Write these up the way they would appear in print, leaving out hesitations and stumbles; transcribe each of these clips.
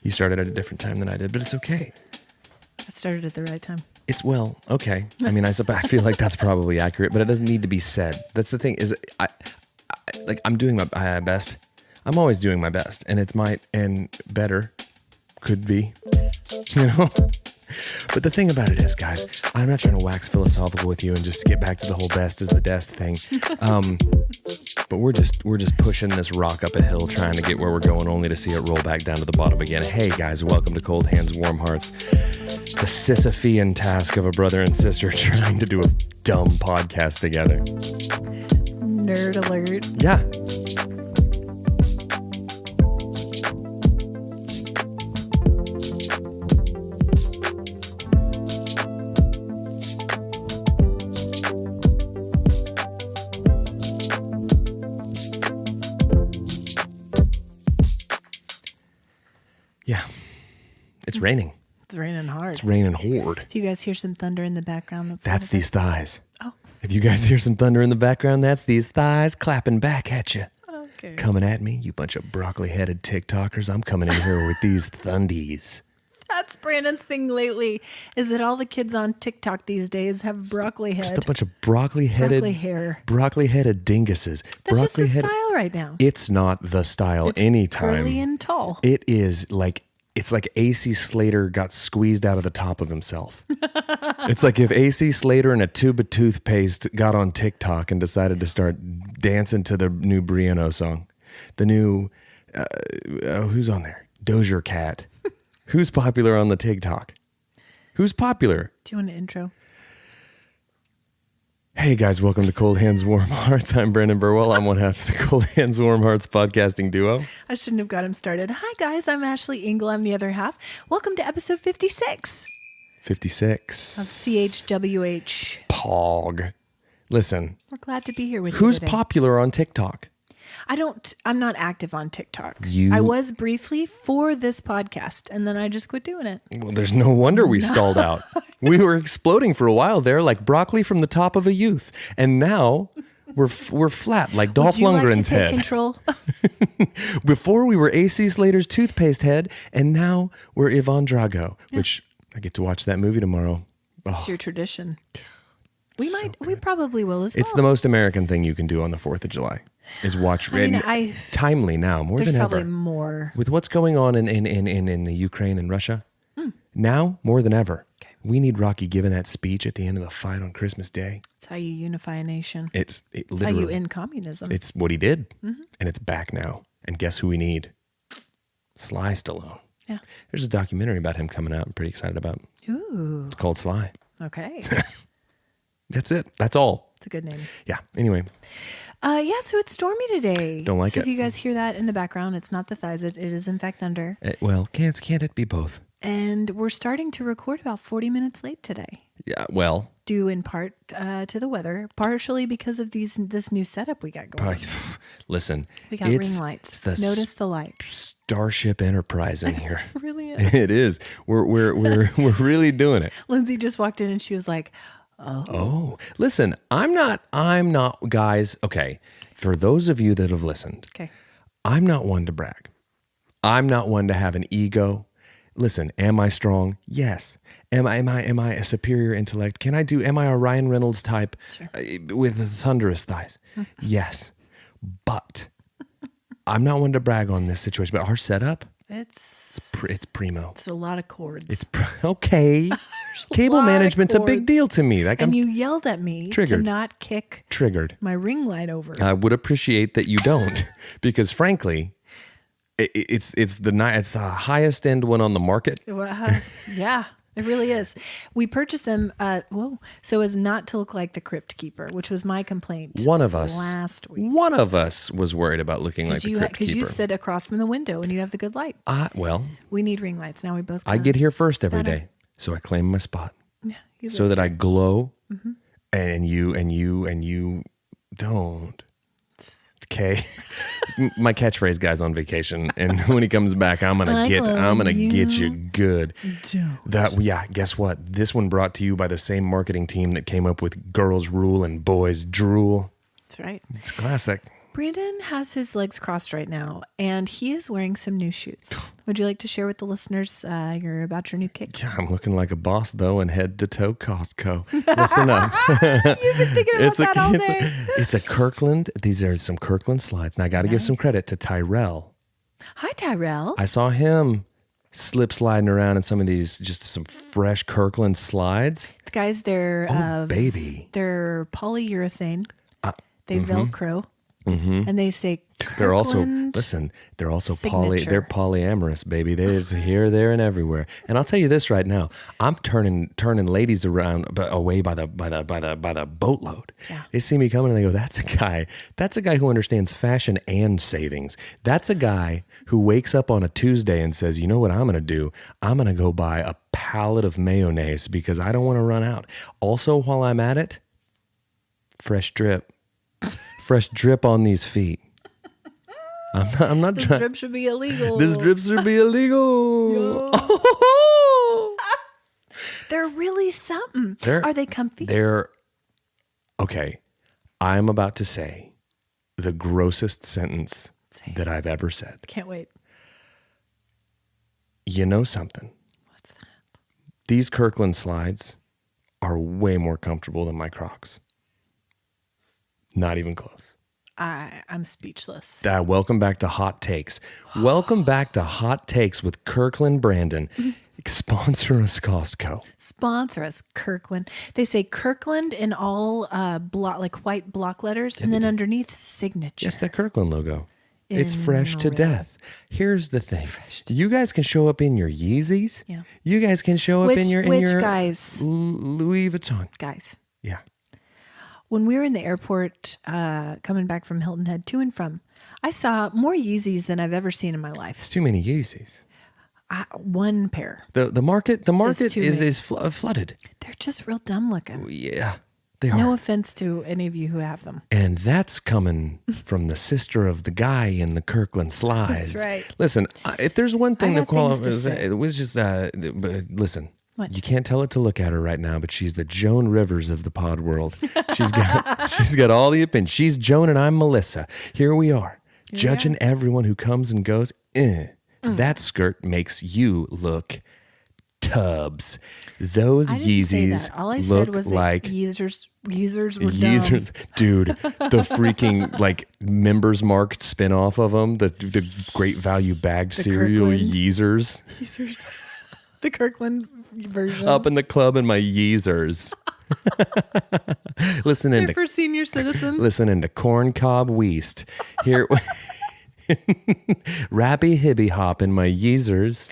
You started at a different time than I did, but it's okay. I started at the right time. Okay. I mean, I feel like that's probably accurate, but it doesn't need to be said. That's the thing is, I'm doing my best. I'm always doing my best, and and better could be, you know. But the thing about it is, guys, I'm not trying to wax philosophical with you and just get back to the whole best is the best thing. But we're just pushing this rock up a hill, trying to get where we're going, only to see it roll back down to the bottom again. Hey guys, welcome to Cold Hands, Warm Hearts. The Sisyphean task of a brother and sister trying to do a dumb podcast together. Nerd alert. Yeah. Yeah. It's raining. It's raining hard. It's raining hard. If you guys hear some thunder in the background, that's these thighs. Oh. If you guys hear some thunder in the background, that's these thighs clapping back at you. Okay. Coming at me, you bunch of broccoli-headed TikTokers. I'm coming in here with these thundies. That's Brandon's thing lately, is that all the kids on TikTok these days have broccoli head. Just a bunch of broccoli-headed dinguses. That's just the style right now. It's not the style anytime. Curly and tall. It is like, it's like AC Slater got squeezed out of the top of himself. It's like if AC Slater and a tube of toothpaste got on TikTok and decided to start dancing to the new Briano song. The new, who's on there? Doja Cat. Who's popular on the TikTok? Who's popular? Do you want an intro? Hey guys, welcome to Cold Hands, Warm Hearts. I'm Brandon Birdwell. I'm one half of the Cold Hands, Warm Hearts podcasting duo. I shouldn't have got him started. Hi guys, I'm Ashley Engle. I'm the other half. Welcome to episode 56. 56. Of CHWH. Pog. Listen. We're glad to be here with you Who's today. popular on TikTok? I'm not active on TikTok. You- I was briefly for this podcast, and then I just quit doing it. Well, there's no wonder we stalled out. We were exploding for a while there like broccoli from the top of a youth. And now we're flat like Dolph Lundgren's take head. Control? Before we were AC Slater's toothpaste head, and now we're Ivan Drago, which I get to watch that movie tomorrow. Oh, It's your tradition. We probably will as well. it's the most American thing you can do on the 4th of July is watch. Timely now, more There's than probably ever. more. With what's going on in the Ukraine and Russia, now more than ever. Okay. We need Rocky giving that speech at the end of the fight on Christmas Day. It's how you unify a nation. It's It's how literally you end communism. It's what he did, and it's back now. And guess who we need? Sly Stallone. Yeah. There's a documentary about him coming out. I'm pretty excited about. Ooh. It's called Sly. Okay. That's it. That's all. It's a good name. Yeah. Anyway, So it's stormy today. Don't like so it. if you guys hear that in the background, it's not the thighs. It is in fact thunder. can't it be both? And we're starting to record about 40 minutes late today. Yeah. Well, Due in part to the weather, partially because of this new setup we got going. listen. We got ring lights. It's the Notice the light. Starship Enterprise in here. It really is. It is. We're really doing it. Lindsay just walked in and she was like, Oh, listen, I'm not, guys. Okay. For those of you that have listened, okay. I'm not one to brag. I'm not one to have an ego. Listen, am I strong? Yes. Am I a superior intellect? Am I a Ryan Reynolds type with thunderous thighs? Yes. But I'm not one to brag on this situation, but our setup, it's primo. It's a lot of cords. It's okay. Cable management's a big deal to me. And you yelled at me to not kick my ring light over. I would appreciate that you don't, because frankly, it's the highest end one on the market. Yeah, it really is. We purchased them, so as not to look like the Crypt Keeper, which was my complaint. One of us last week. One of us was worried about looking like the Crypt Keeper. Because you sit across from the window and you have the good light. We need ring lights. Now we both. I get here first every day, so I claim my spot. Yeah, so that I glow, and you don't. Okay, my catchphrase guy's on vacation, and when he comes back, I'm gonna get you good. Guess what? This one brought to you by the same marketing team that came up with Girls Rule and Boys Drool. That's right. It's classic. Brandon has his legs crossed right now, and he is wearing some new shoes. Would you like to share with the listeners about your new kicks? Yeah, I'm looking like a boss, though, and head to toe Costco. Listen up. You've been thinking about that all day. It's a Kirkland. These are some Kirkland slides. And I got to give some credit to Tyrell. Hi, Tyrell. I saw him slip sliding around in some of these, just some fresh Kirkland slides. The guys, they're baby. They're polyurethane. They Velcro. And they say Kirkland They're also signature. they're polyamorous, baby. They're just here, there, and everywhere. And I'll tell you this right now, I'm turning ladies around away by the boatload. Yeah. They see me coming and they go, That's a guy who understands fashion and savings. That's a guy who wakes up on a Tuesday and says, you know what I'm gonna do? I'm gonna go buy a pallet of mayonnaise because I don't want to run out. Also, while I'm at it, fresh drip on these feet. I'm not This trying. drip should be illegal. This drip should be illegal. They're really something. Are they comfy? They're okay. I'm about to say the grossest sentence that I've ever said. Can't wait. You know something? What's that? These Kirkland slides are way more comfortable than my Crocs. Not even close. I'm speechless. Welcome back to Hot Takes. Welcome back to Hot Takes with Kirkland Brandon. Sponsor us, Costco. Sponsor us, Kirkland. They say Kirkland in all like white block letters, and then underneath signature. Just the Kirkland logo. It's fresh to death. Here's the thing. You guys can show up in your Yeezys. Yeah. You guys can show up in your guys? Louis Vuitton. Guys. Yeah. When we were in the airport coming back from Hilton Head to and from, I saw more Yeezys than I've ever seen in my life. It's too many Yeezys. One pair. The market too is flooded. They're just real dumb looking. Yeah, they are. No offense to any of you who have them. And that's coming from the sister of the guy in the Kirkland slides. That's right. Listen, if there's one thing that qualifies, it was just listen. What? You can't tell it to look at her right now, but she's the Joan Rivers of the pod world. She's got all the opinions. She's Joan and I'm Melissa. Here we are, judging everyone who comes and goes. That skirt makes you look tubs. Those I didn't Yeezys say that. All I look said was like that users were dumb. Dude, the freaking like members marked spin-off of them, the Great Value bag cereal Kirkland. Yeezers. The Kirkland version. Up in the club in my Yeezers. Listening They're for senior citizens. Listening to Corn Cob Weast. Here Rappy Hibby Hop in my Yeezers.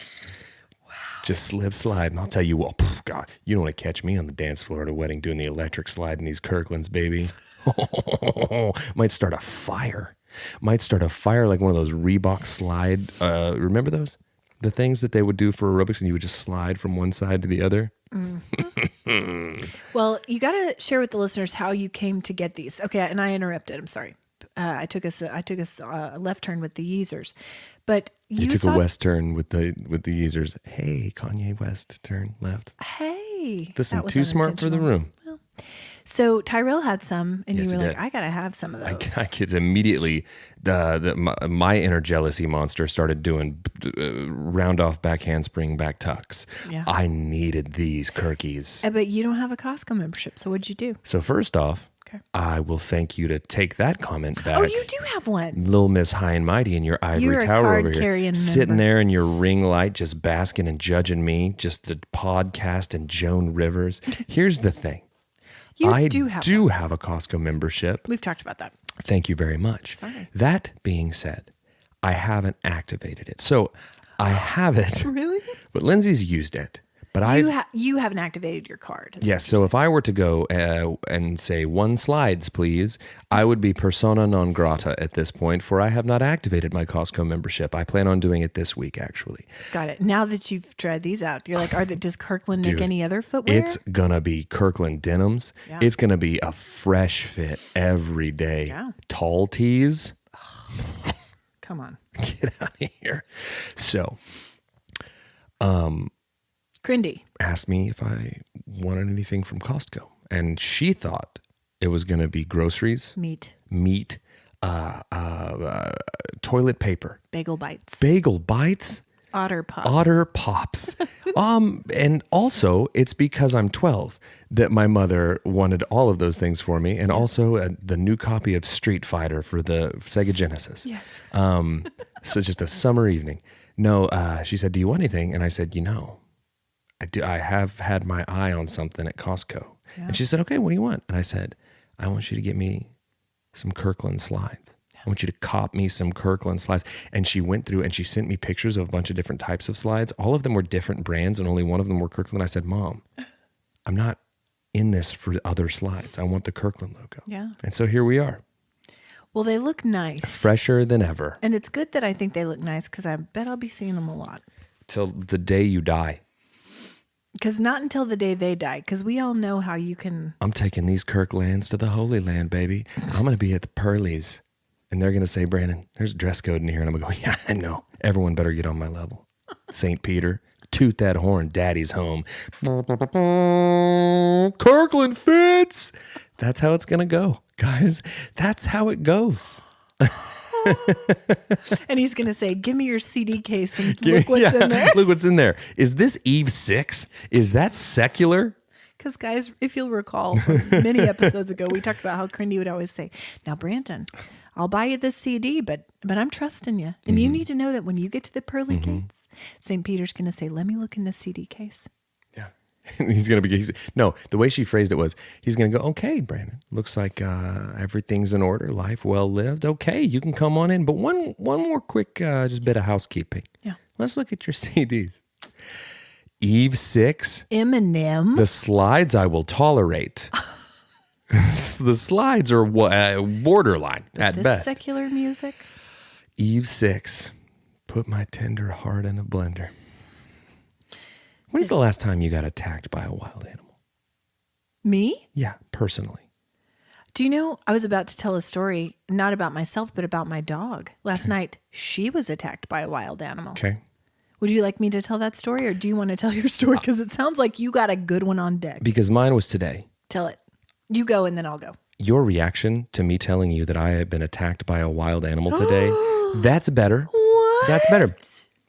Wow. Just slip slide. And I'll tell you what, God, you don't want to catch me on the dance floor at a wedding doing the electric slide in these Kirklands, baby. Might start a fire. Might start a fire like one of those Reebok slide. Remember those? The things that they would do for aerobics and you would just slide from one side to the other. Well, you got to share with the listeners how you came to get these. Okay, and I interrupted. I'm sorry. I took us a left turn with the Yeezers, but you took a west turn with the Yeezers. Hey, Kanye West, turn left. Hey, listen, too smart for the room. Well, so Tyrell had some, and Yes, you were he like, did. I gotta have some of those. I kids immediately. My inner jealousy monster started doing round off back handspring back tucks. Yeah. I needed these Kirkies. But you don't have a Costco membership, so what'd you do? So first off, Okay. I will thank you to take that comment back. Oh, you do have one. Little Miss High and Mighty in your ivory You're a tower over here. card-carrying Sitting member. there in your ring light, just basking and judging me, just the podcast and Joan Rivers. Here's the thing. I do have a Costco membership. We've talked about that. Thank you very much. Sorry. That being said, I haven't activated it. So I have it. Really? But Lindsay's used it. But You haven't activated your card. yes. So if I were to go and say one slides, please, I would be persona non grata at this point, for I have not activated my Costco membership. I plan on doing it this week, actually. Got it. Now that you've tried these out, you're like, does Kirkland make Dude, any other footwear? It's gonna be Kirkland denims. Yeah. It's gonna be a fresh fit every day. Yeah. Tall tees. Come on. Get out of here. So Crindy. asked me if I wanted anything from Costco, and she thought it was going to be groceries, Meat. meat, toilet paper, Bagel bites. bagel bites, Otter pups. Otter Pops. And also, it's because I'm 12 that my mother wanted all of those things for me, and also the new copy of Street Fighter for the Sega Genesis. Yes. So just a summer evening. No, she said, "Do you want anything?" And I said, I do. I have had my eye on something at Costco. Yeah. And she said, "Okay, what do you want?" And I said, "I want you to get me some Kirkland slides. I want you to cop me some Kirkland slides." And she went through and she sent me pictures of a bunch of different types of slides. All of them were different brands and only one of them were Kirkland. I said, "Mom, I'm not in this for other slides. I want the Kirkland logo." Yeah. And so here we are. Well, they look nice. Fresher than ever. And it's good that I think they look nice because I bet I'll be seeing them a lot. Till the day you die. Because not until the day they die, because we all know how you can. I'm taking these Kirklands to the Holy Land, baby. I'm going to be at the Pearlies. And they're going to say, "Brandon, there's a dress code in here." And I'm going to go, "Yeah, I know. Everyone better get on my level." St. Peter, toot that horn. Daddy's home. Kirkland fits. That's how it's going to go, guys. That's how it goes. And he's going to say, "Give me your CD case and look what's in there." Look what's in there. Is this Eve 6? Is that secular? Because, guys, if you'll recall, from many episodes ago, we talked about how Crindy would always say, "Now, Brandon, I'll buy you this CD, but I'm trusting you. And you need to know that when you get to the pearly gates, St. Peter's going to say, 'Let me look in the CD case.'" Yeah. He's going to be, no, the way she phrased it was, he's going to go, "Okay, Brandon, looks like everything's in order. Life well lived. Okay, you can come on in. But one more quick just bit of housekeeping. Yeah. Let's look at your CDs. Eve 6. Eminem. The slides I will tolerate." The slides are borderline at This best. secular music. Eve 6. Put my tender heart in a blender. When's the last time you got attacked by a wild animal? Me? Yeah, personally. Do you know, I was about to tell a story, not about myself, but about my dog. Last night, she was attacked by a wild animal. Okay. Would you like me to tell that story, or do you want to tell your story? Because it sounds like you got a good one on deck. Because mine was today. Tell it. You go, and then I'll go. Your reaction to me telling you that I had been attacked by a wild animal today, that's better. What? That's better.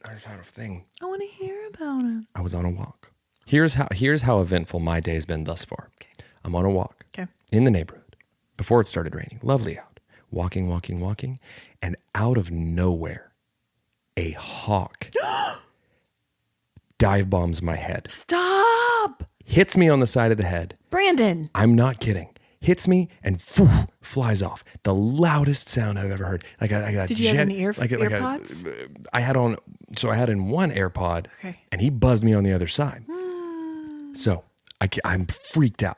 I had a thing. I want to hear about it. I was on a walk. Here's how eventful my day has been thus far. Okay. I'm on a walk in the neighborhood before it started raining. Lovely out. Walking. And out of nowhere, a hawk dive bombs my head. Stop! Hits me on the side of the head. Brandon. I'm not kidding. Hits me and flies off. The loudest sound I've ever heard. Did you have any AirPods? I had in one AirPod, Okay. and he buzzed me on the other side. So I'm freaked out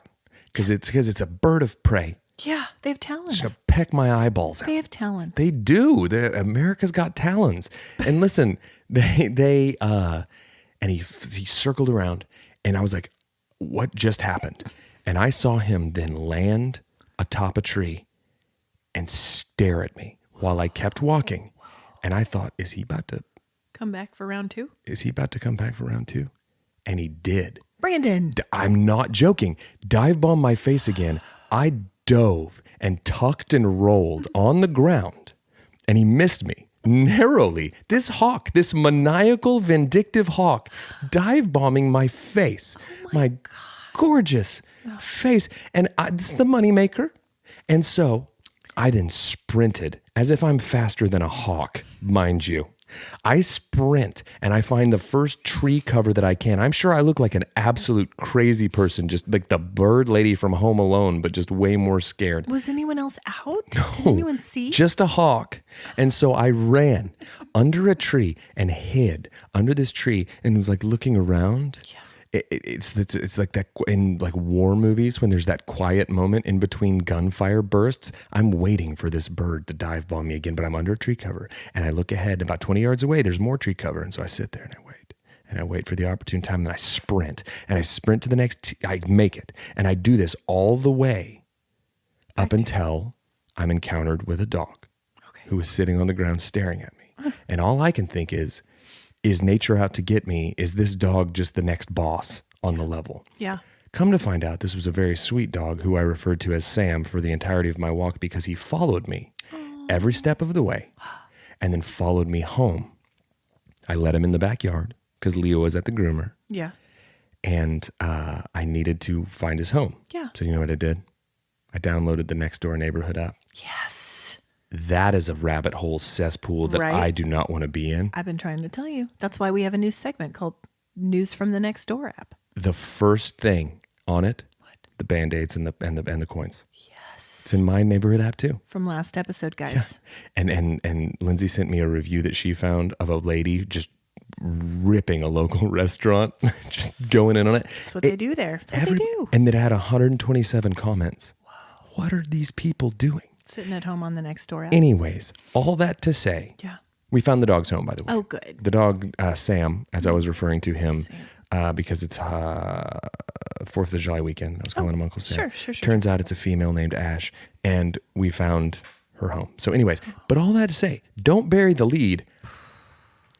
because it's a bird of prey. Yeah, they have talons. To peck my eyeballs out. They have talons. They do. America's got talons. And listen, and he circled around, and I was like, "What just happened?" And I saw him then land atop a tree and stare at me while I kept walking. And I thought, is he about to come back for round 2? Is he about to come back for round 2? And he did. Brandon. I'm not joking. Dive bomb my face again. I dove and tucked and rolled on the ground, and he missed me narrowly. This hawk, this maniacal, vindictive hawk, dive bombing my face. Oh my gorgeous face. And this is the moneymaker. And so I then sprinted as if I'm faster than a hawk, mind you. I sprint and I find the first tree cover that I can. I'm sure I look like an absolute crazy person, just like the bird lady from Home Alone, but just way more scared. Was anyone else out? Did anyone see? Just a hawk. And so I ran under a tree and hid under this tree and was like looking around. Yeah. It's like that in like war movies when there's that quiet moment in between gunfire bursts. I'm waiting for this bird to dive bomb me again, but I'm under a tree cover, and I look ahead. About 20 yards away, there's more tree cover, and so I sit there and I wait for the opportune time. And I sprint to the next. I make it, and I do this all the way up until I'm encountered with a dog who is sitting on the ground staring at me, and all I can think is nature out to get me? Is this dog just the next boss on the level? Yeah. Come to find out, this was a very sweet dog who I referred to as Sam for the entirety of my walk because he followed me every step of the way, and then followed me home. I let him in the backyard because Leo was at the groomer. Yeah. And I needed to find his home. Yeah. So you know what I did? I downloaded the Nextdoor neighborhood app. Yes. That is a rabbit hole cesspool that I do not want to be in. I've been trying to tell you. That's why we have a new segment called News from the Nextdoor app. The first thing on it, the Band-Aids and the coins. Yes. It's in my neighborhood app too. From last episode, guys. Yeah. And Lindsay sent me a review that she found of a lady just ripping a local restaurant, just going in on it. That's what they do there. That's what they do. And it had 127 comments. Wow. What are these people doing? Sitting at home on the Nextdoor app. Anyways, all that to say, we found the dog's home, by the way. Oh, good. The dog, Sam, as I was referring to him, because it's 4th of July weekend. I was calling him Uncle Sam. Sure. Turns out it's a female named Ash, and we found her home. So anyways, but all that to say, don't bury the lead.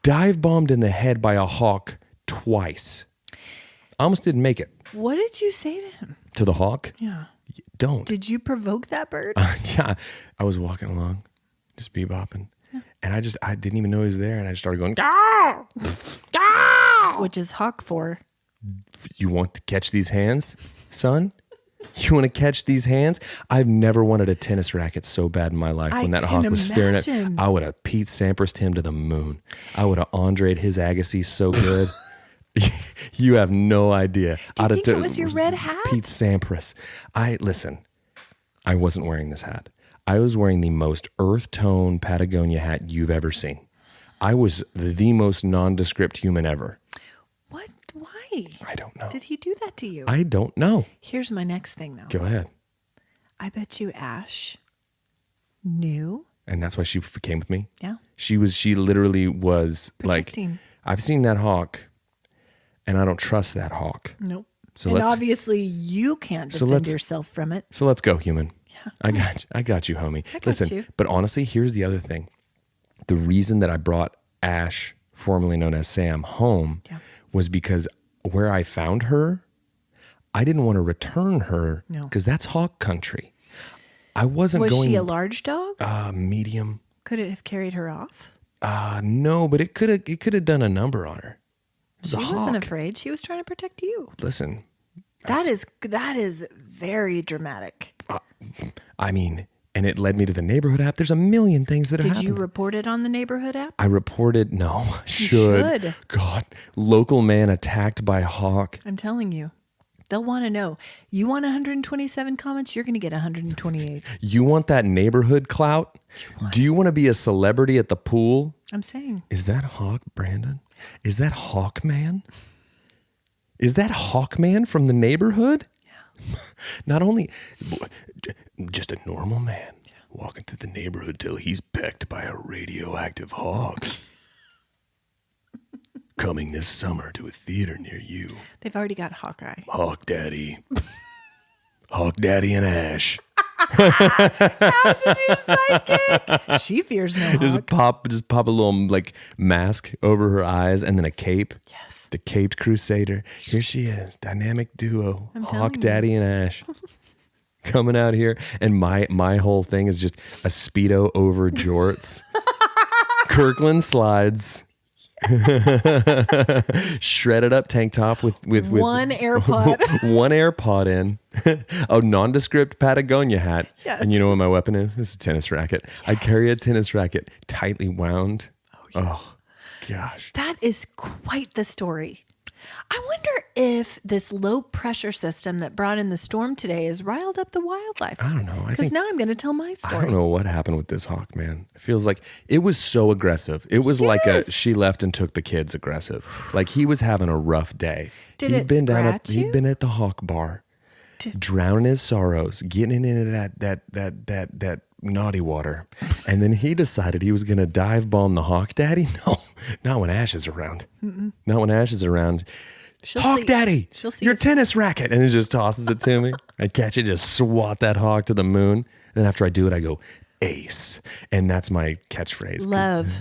Dive bombed in the head by a hawk twice. Almost didn't make it. What did you say to him? To the hawk? Yeah. Don't. Did you provoke that bird? Yeah. I was walking along, just bebopping. Yeah. And I didn't even know he was there. And I just started going, "Gaw! Gaw!" Which is hawk for? You want to catch these hands, son? You want to catch these hands? I've never wanted a tennis racket so bad in my life. When that hawk was staring at, I would have Pete Sampras'd him to the moon. I would have Andre'd his Agassi so good. You have no idea. Do you think it was your red hat? Pete Sampras. Listen, I wasn't wearing this hat. I was wearing the most earth tone Patagonia hat you've ever seen. I was the most nondescript human ever. What? Why? I don't know. Did he do that to you? I don't know. Here's my next thing, though. Go ahead. I bet you Ash knew. And that's why she came with me? Yeah. She literally was protecting. Like, I've seen that hawk, and I don't trust that hawk. Nope. So and obviously you can't defend yourself from it. So let's go, human. Yeah. I got you, homie. Listen, but honestly, here's the other thing. The reason that I brought Ash, formerly known as Sam, home was because where I found her, I didn't want to return her because that's hawk country. I wasn't going... Was she a large dog? Medium. Could it have carried her off? No, but it could have done a number on her. She wasn't afraid. She was trying to protect you. Listen. That is very dramatic. I mean, and it led me to the neighborhood app. There's a million things that have happened. Did you report it on the neighborhood app? I reported, no. You should. God, local man attacked by hawk. I'm telling you. They'll want to know. You want 127 comments? You're going to get 128. You want that neighborhood clout? Do you want to be a celebrity at the pool? I'm saying. Is that Hawk, Brandon? Is that Hawkman? Is that Hawkman from the neighborhood? Yeah. Not only just a normal man walking through the neighborhood till he's pecked by a radioactive hawk. Coming this summer to a theater near you. They've already got Hawkeye. Hawk Daddy. Hawk Daddy and Ash. Ash is your sidekick. She fears no hawk. Just pop a little like mask over her eyes and then a cape. Yes. The caped crusader. Here she is. Dynamic duo. Hawk Daddy and Ash. Coming out here. And my whole thing is just a Speedo over jorts. Kirkland slides. Shredded up tank top with one AirPod. One AirPod in. A nondescript Patagonia hat. Yes. And you know what my weapon is? It's a tennis racket. Yes. I carry a tennis racket tightly wound. Oh, gosh. That is quite the story. I wonder if this low pressure system that brought in the storm today has riled up the wildlife. I don't know. Because now I'm going to tell my story. I don't know what happened with this hawk, man. It feels like it was so aggressive. It was like she left and took the kids aggressive. Like he was having a rough day. Did it scratch you? He'd been at the hawk bar, drowning his sorrows, getting into that naughty water. And then he decided he was going to dive bomb the hawk daddy. No, not when Ash is around. Not when Ash is around. Hawk Daddy, your tennis racket. And he just tosses it to me. I catch it, just swat that hawk to the moon. Then after I do it, I go, ace. And that's my catchphrase. Love.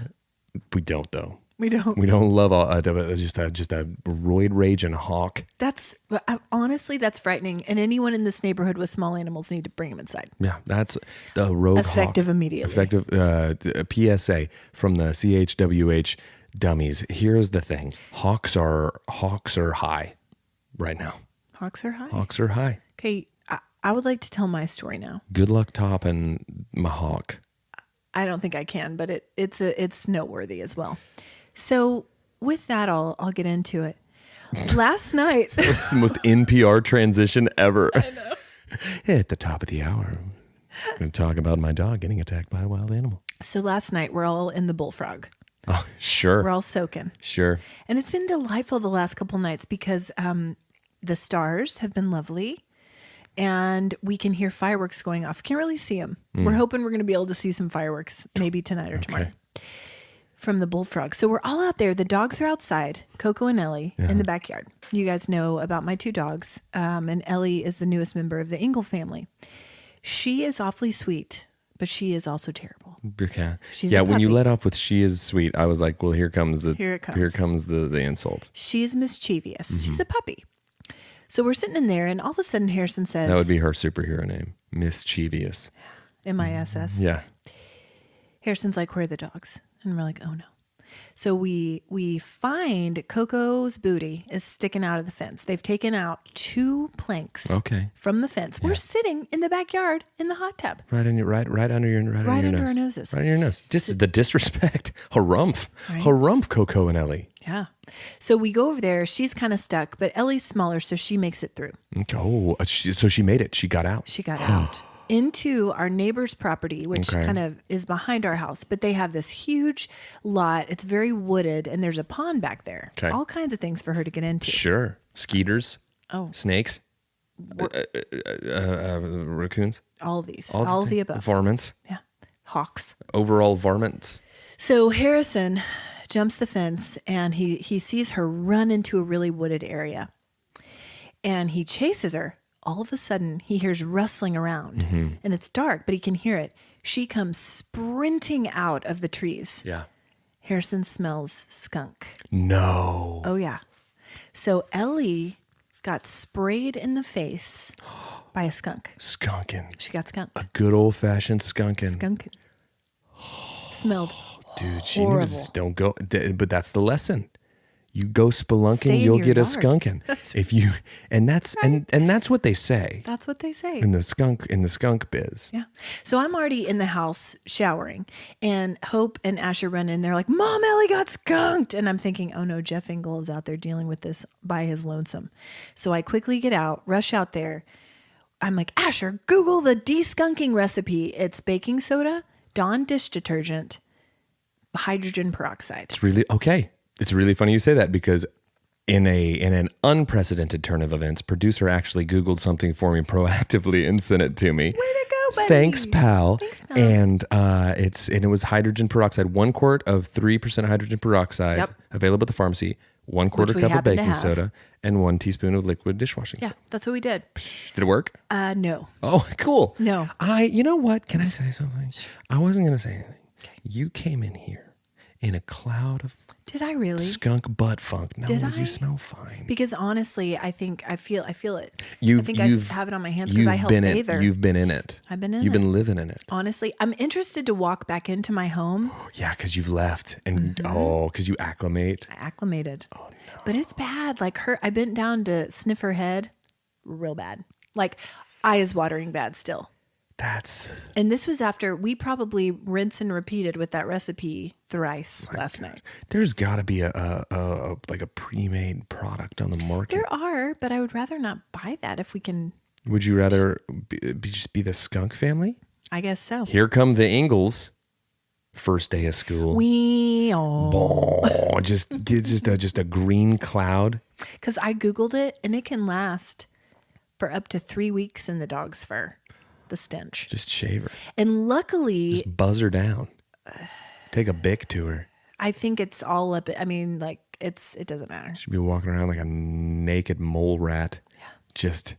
We don't, though. We don't. We don't love just a roid rage and hawk. Honestly, that's frightening. And anyone in this neighborhood with small animals need to bring them inside. Yeah, that's the rogue Effective hawk. immediately. Effective PSA from the CHWH dummies. Here's the thing: hawks are high right now. Hawks are high. Hawks are high. Okay, I would like to tell my story now. Good luck topping my hawk. I don't think I can, but it's noteworthy as well. So with that, I'll get into it. Last night, That's the most NPR transition ever. I know. At the top of the hour, I'm going to talk about my dog getting attacked by a wild animal. So last night we're all in the bullfrog. Oh, sure. We're all soaking. Sure. And it's been delightful the last couple nights because the stars have been lovely and we can hear fireworks going off. Can't really see them. We're hoping we're going to be able to see some fireworks maybe tonight or tomorrow from the bullfrog. So we're all out there. The dogs are outside, Coco and Ellie, in the backyard. You guys know about my two dogs. And Ellie is the newest member of the Engle family. She is awfully sweet, but she is also terrible. Okay. She's yeah, a when you puppy. let off with "she is sweet," I was like, "Well, here comes the Here it comes. Here comes the insult." She's mischievous. She's a puppy. So we're sitting in there, and all of a sudden Harrison says, That would be her superhero name, Mischievous. MISS. Yeah. Harrison's like, where are the dogs? And we're like, oh no. So we find Coco's booty is sticking out of the fence. They've taken out 2 planks from the fence. We're sitting in the backyard in the hot tub. Right under your nose. Our noses. Right under your nose. Just the disrespect. Harumph. Right. Harumph, Coco and Ellie. Yeah. So we go over there. She's kind of stuck, but Ellie's smaller, so she makes it through. Okay. Oh, so she made it. She got out. She got out into our neighbor's property, which kind of is behind our house, but they have this huge lot. It's very wooded, and there's a pond back there. Okay. All kinds of things for her to get into. Sure. Skeeters. Oh. Snakes. Raccoons. All of these. All of the above. Varmints. Yeah. Hawks. Overall varmints. So Harrison jumps the fence, and he sees her run into a really wooded area. And he chases her. All of a sudden, he hears rustling around, and it's dark, but he can hear it. She comes sprinting out of the trees. Yeah. Harrison smells skunk. No. Oh, yeah. So Ellie got sprayed in the face by a skunk. Skunking. She got skunked. A good old fashioned skunking. Skunking. Smelled Dude, she horrible. needs don't go. But that's the lesson. You go spelunking, Stay in you'll your get a yard. skunking. If you and that's and that's what they say That's what they say. in the skunk biz. Yeah. So I'm already in the house showering, and Hope and Asher run in. They're like, Mom, Ellie got skunked. And I'm thinking, oh no, Jeff Engle is out there dealing with this by his lonesome. So I quickly get out, rush out there. I'm like, Asher, Google the de-skunking recipe. It's baking soda, Dawn dish detergent, hydrogen peroxide. It's really okay. It's really funny you say that because in an unprecedented turn of events, producer actually Googled something for me proactively and sent it to me. Way to go, buddy. Thanks, pal. Thanks, pal. And it was hydrogen peroxide. 1 quart of 3% hydrogen peroxide available at the pharmacy. 1 quarter we cup of happen to baking have. soda and 1 teaspoon of liquid dishwashing Yeah, soap. that's what we did. Did it work? No. Oh, cool. No. You know what? Can I say something? I wasn't going to say anything. You came in here in a cloud of Did I really? skunk butt funk. No, Did I? you smell fine. Because honestly, I feel it. I You've think I have it on my hands because I helped bather. You've been in it. I've been in You've it. been living in it. Honestly, I'm interested to walk back into my home. Yeah, because you've left and because you acclimate. I acclimated. Oh no. But it's bad. Like I bent down to sniff her head. Real bad. Like eyes watering bad still. And this was after we probably rinse and repeated with that recipe thrice last night. There's got to be a pre-made product on the market. There are, but I would rather not buy that if we can. Would you rather just be the skunk family? I guess so. Here come the Ingles. First day of school. Just a green cloud. Because I Googled it and it can last for up to 3 weeks in the dog's fur. The stench. Just shave her. And luckily, Just buzz her down. Take a bic to her. I think it's all up. I mean, like it doesn't matter. She'd be walking around like a naked mole rat. Yeah. Just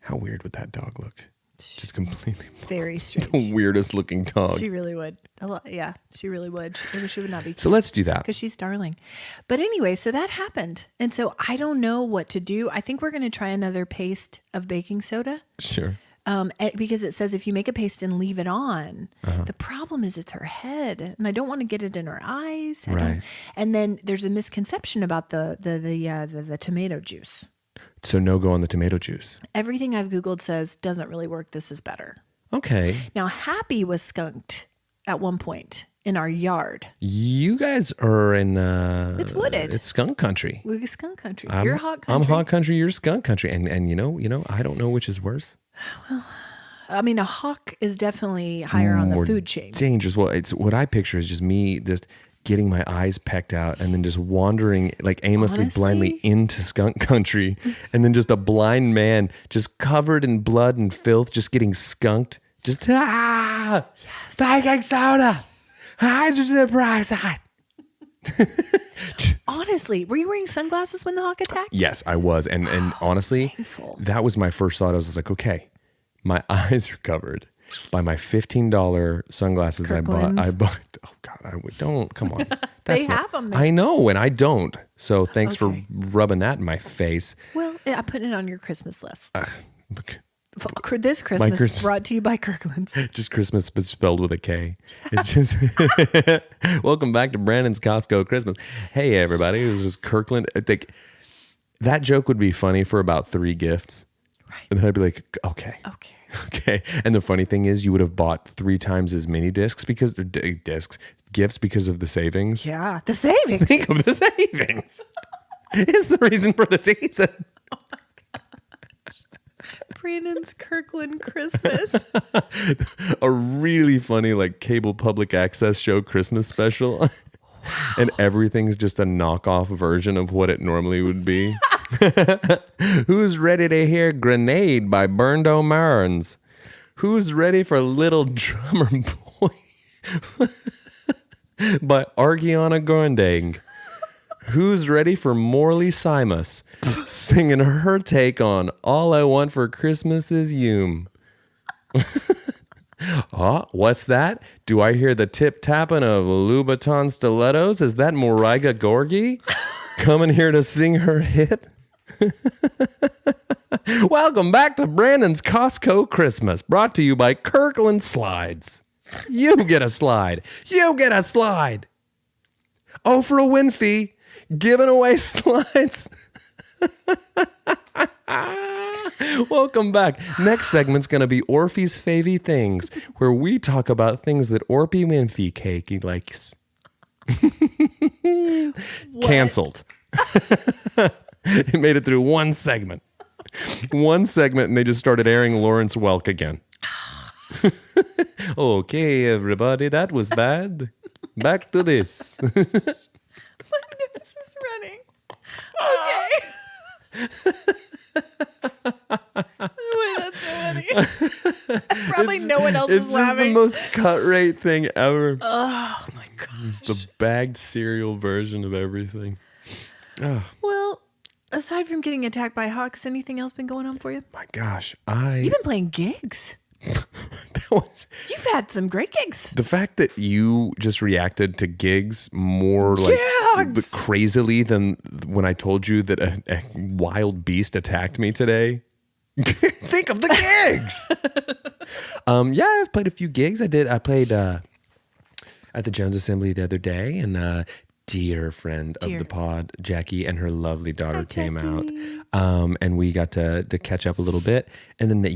how weird would that dog look? Just completely Very strange. the weirdest looking dog. She really would. Yeah, she really would. Maybe she would not be. So let's do that. Because she's darling. But anyway, so that happened. And so I don't know what to do. I think we're going to try another paste of baking soda. Sure. Because it says if you make a paste and leave it on, the problem is it's her head, and I don't want to get it in her eyes. Right. And then there's a misconception about the tomato juice. So no go on the tomato juice. Everything I've Googled says doesn't really work. This is better. Okay. Now, Happy was skunked at one point in our yard. You guys are in It's wooded. It's skunk country. We're skunk country. You're hot country. I'm hot country, you're skunk country. And you know, I don't know which is worse. I mean, a hawk is definitely higher on the food chain. Dangerous. Well, it's what I picture is just me just getting my eyes pecked out and then just wandering like aimlessly, blindly into skunk country, and then just a blind man just covered in blood and filth, just getting skunked. Just baking soda, hydrogen peroxide. Honestly, were you wearing sunglasses when the hawk attacked? Yes, I was. And honestly, thankful. That was my first thought. I was like, okay, my eyes are covered by my $15 sunglasses Kirkland's. I bought. Oh God, don't, come on. They have them there. I know, and I don't. So thanks for Okay. rubbing that in my face. Well, I put it on your Christmas list. Okay. This Christmas, Christmas. brought to you by Kirkland's. Just Christmas, but spelled with a K. It's just welcome back to Brandon's Costco Christmas. Hey, everybody! It was just Kirkland. I think that joke would be funny for about 3 gifts, Right. and then I'd be like, okay. And the funny thing is, you would have bought 3 times as many gifts because of the savings. Yeah, the savings. Think of the savings. It's the reason for the season. Brandon's Kirkland Christmas. A really funny like cable public access show Christmas special. Wow. And everything's just a knockoff version of what it normally would be. Who's ready to hear Grenade by Burndo Marns? Who's ready for Little Drummer Boy by Argiana Gondang? Who's ready for Morley Simus singing her take on All I Want for Christmas Is You? Oh, what's that? Do I hear the tip-tapping of Louboutin stilettos? Is that Moriga Gorgie coming here to sing her hit? Welcome back to Brandon's Costco Christmas, brought to you by Kirkland Slides. You get a slide. You get a slide. Oh, for a win fee. Giving away slides. Welcome back. Next segment's going to be Orphe's Favy Things, where we talk about things that Orphe Winfrey Cakey likes. Canceled. It made it through one segment. And they just started airing Lawrence Welk again. Okay, everybody, that was bad. Back to this. My nose is running. Okay. Wait, that's so funny. Probably no one else is laughing. It's just the most cut rate thing ever. Oh my gosh. It's the bagged cereal version of everything. Oh Well, aside from getting attacked by hawks, anything else been going on for you? my gosh. You've been playing gigs. That was You've had some great gigs. the fact that you just reacted to gigs more like Gigs! crazily than when I told you that a wild beast attacked me today. Think of the gigs. Yeah, I've played a few gigs. I played at the Jones Assembly the other day, and dear friend of the pod, Jackie, and her lovely daughter came out, and we got to catch up a little bit. And then 2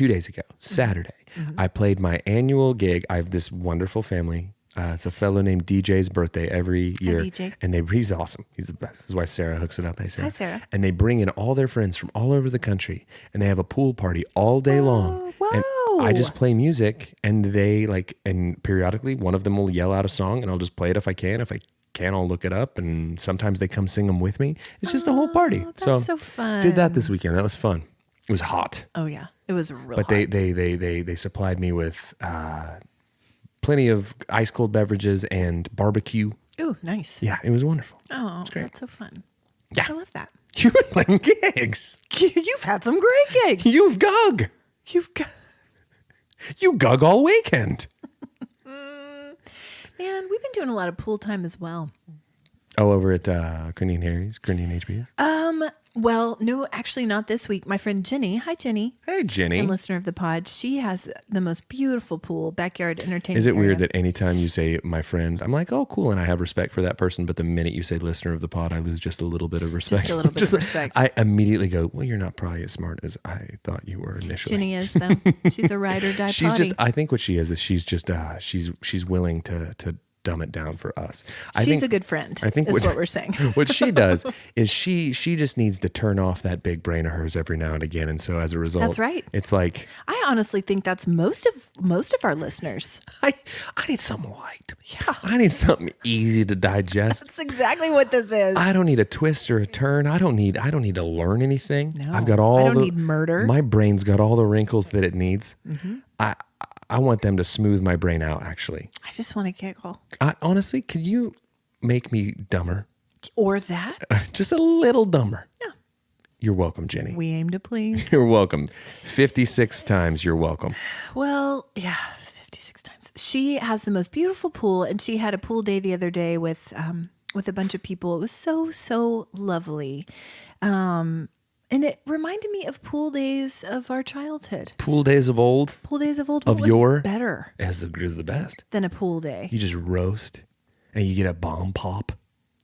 days ago, Saturday, I played my annual gig. I have this wonderful family. It's a fellow named DJ's birthday every year. Hi, DJ. And he's awesome. He's the best. His wife Sarah hooks it up. Hey, Sarah. Hi, Sarah. And they bring in all their friends from all over the country, and they have a pool party all day long. And I just play music, and and periodically one of them will yell out a song, and I'll just play it if I can. If I can't, I'll look it up, and sometimes they come sing them with me. It's just a whole party. That's so fun. Did that this weekend. That was fun. It was hot. Oh yeah, it was real. But hot. they supplied me with plenty of ice cold beverages and barbecue. Ooh, nice. Yeah, it was wonderful. Oh, great. that's so fun. Yeah. I love that. You like gigs. You've had some great gigs. You've gug. You gug all weekend. Man, we've been doing a lot of pool time as well. Oh, over at Kirkland and Harry's, Kirkland and HB's? Well, no, actually not this week. My friend Jenny, hi Jenny. Hey, Jenny. And listener of the pod, she has the most beautiful pool, backyard entertainment Is it area. weird that anytime you say my friend, I'm like, oh, cool, and I have respect for that person, but the minute you say listener of the pod, I lose just a little bit of respect. Just a little bit of respect. I immediately go, well, you're not probably as smart as I thought you were initially. Jenny is, though. She's a ride or die She's potty. just, I think what she is she's just, she's willing to dumb it down for us. She's a good friend, I think is what we're saying. What she does is she just needs to turn off that big brain of hers every now and again. And so as a result, That's right. It's like, I honestly think that's most of our listeners. I need something light. Yeah. I need something easy to digest. That's exactly what this is. I don't need a twist or a turn. I don't need to learn anything. No, I've got all I don't need murder. My brain's got all the wrinkles that it needs. Mm-hmm. I want them to smooth my brain out, actually. I just want to giggle. Honestly, could you make me dumber? Or that? Just a little dumber. Yeah. You're welcome, Jenny. We aim to please. You're welcome. 56 times you're welcome. Well, yeah, 56 times. She has the most beautiful pool, and she had a pool day the other day with a bunch of people. It was so lovely. And it reminded me of pool days of our childhood. Pool days of old? Pool days of old. Of What was yore? better Is the best. than a pool day. You just roast and you get a bomb pop.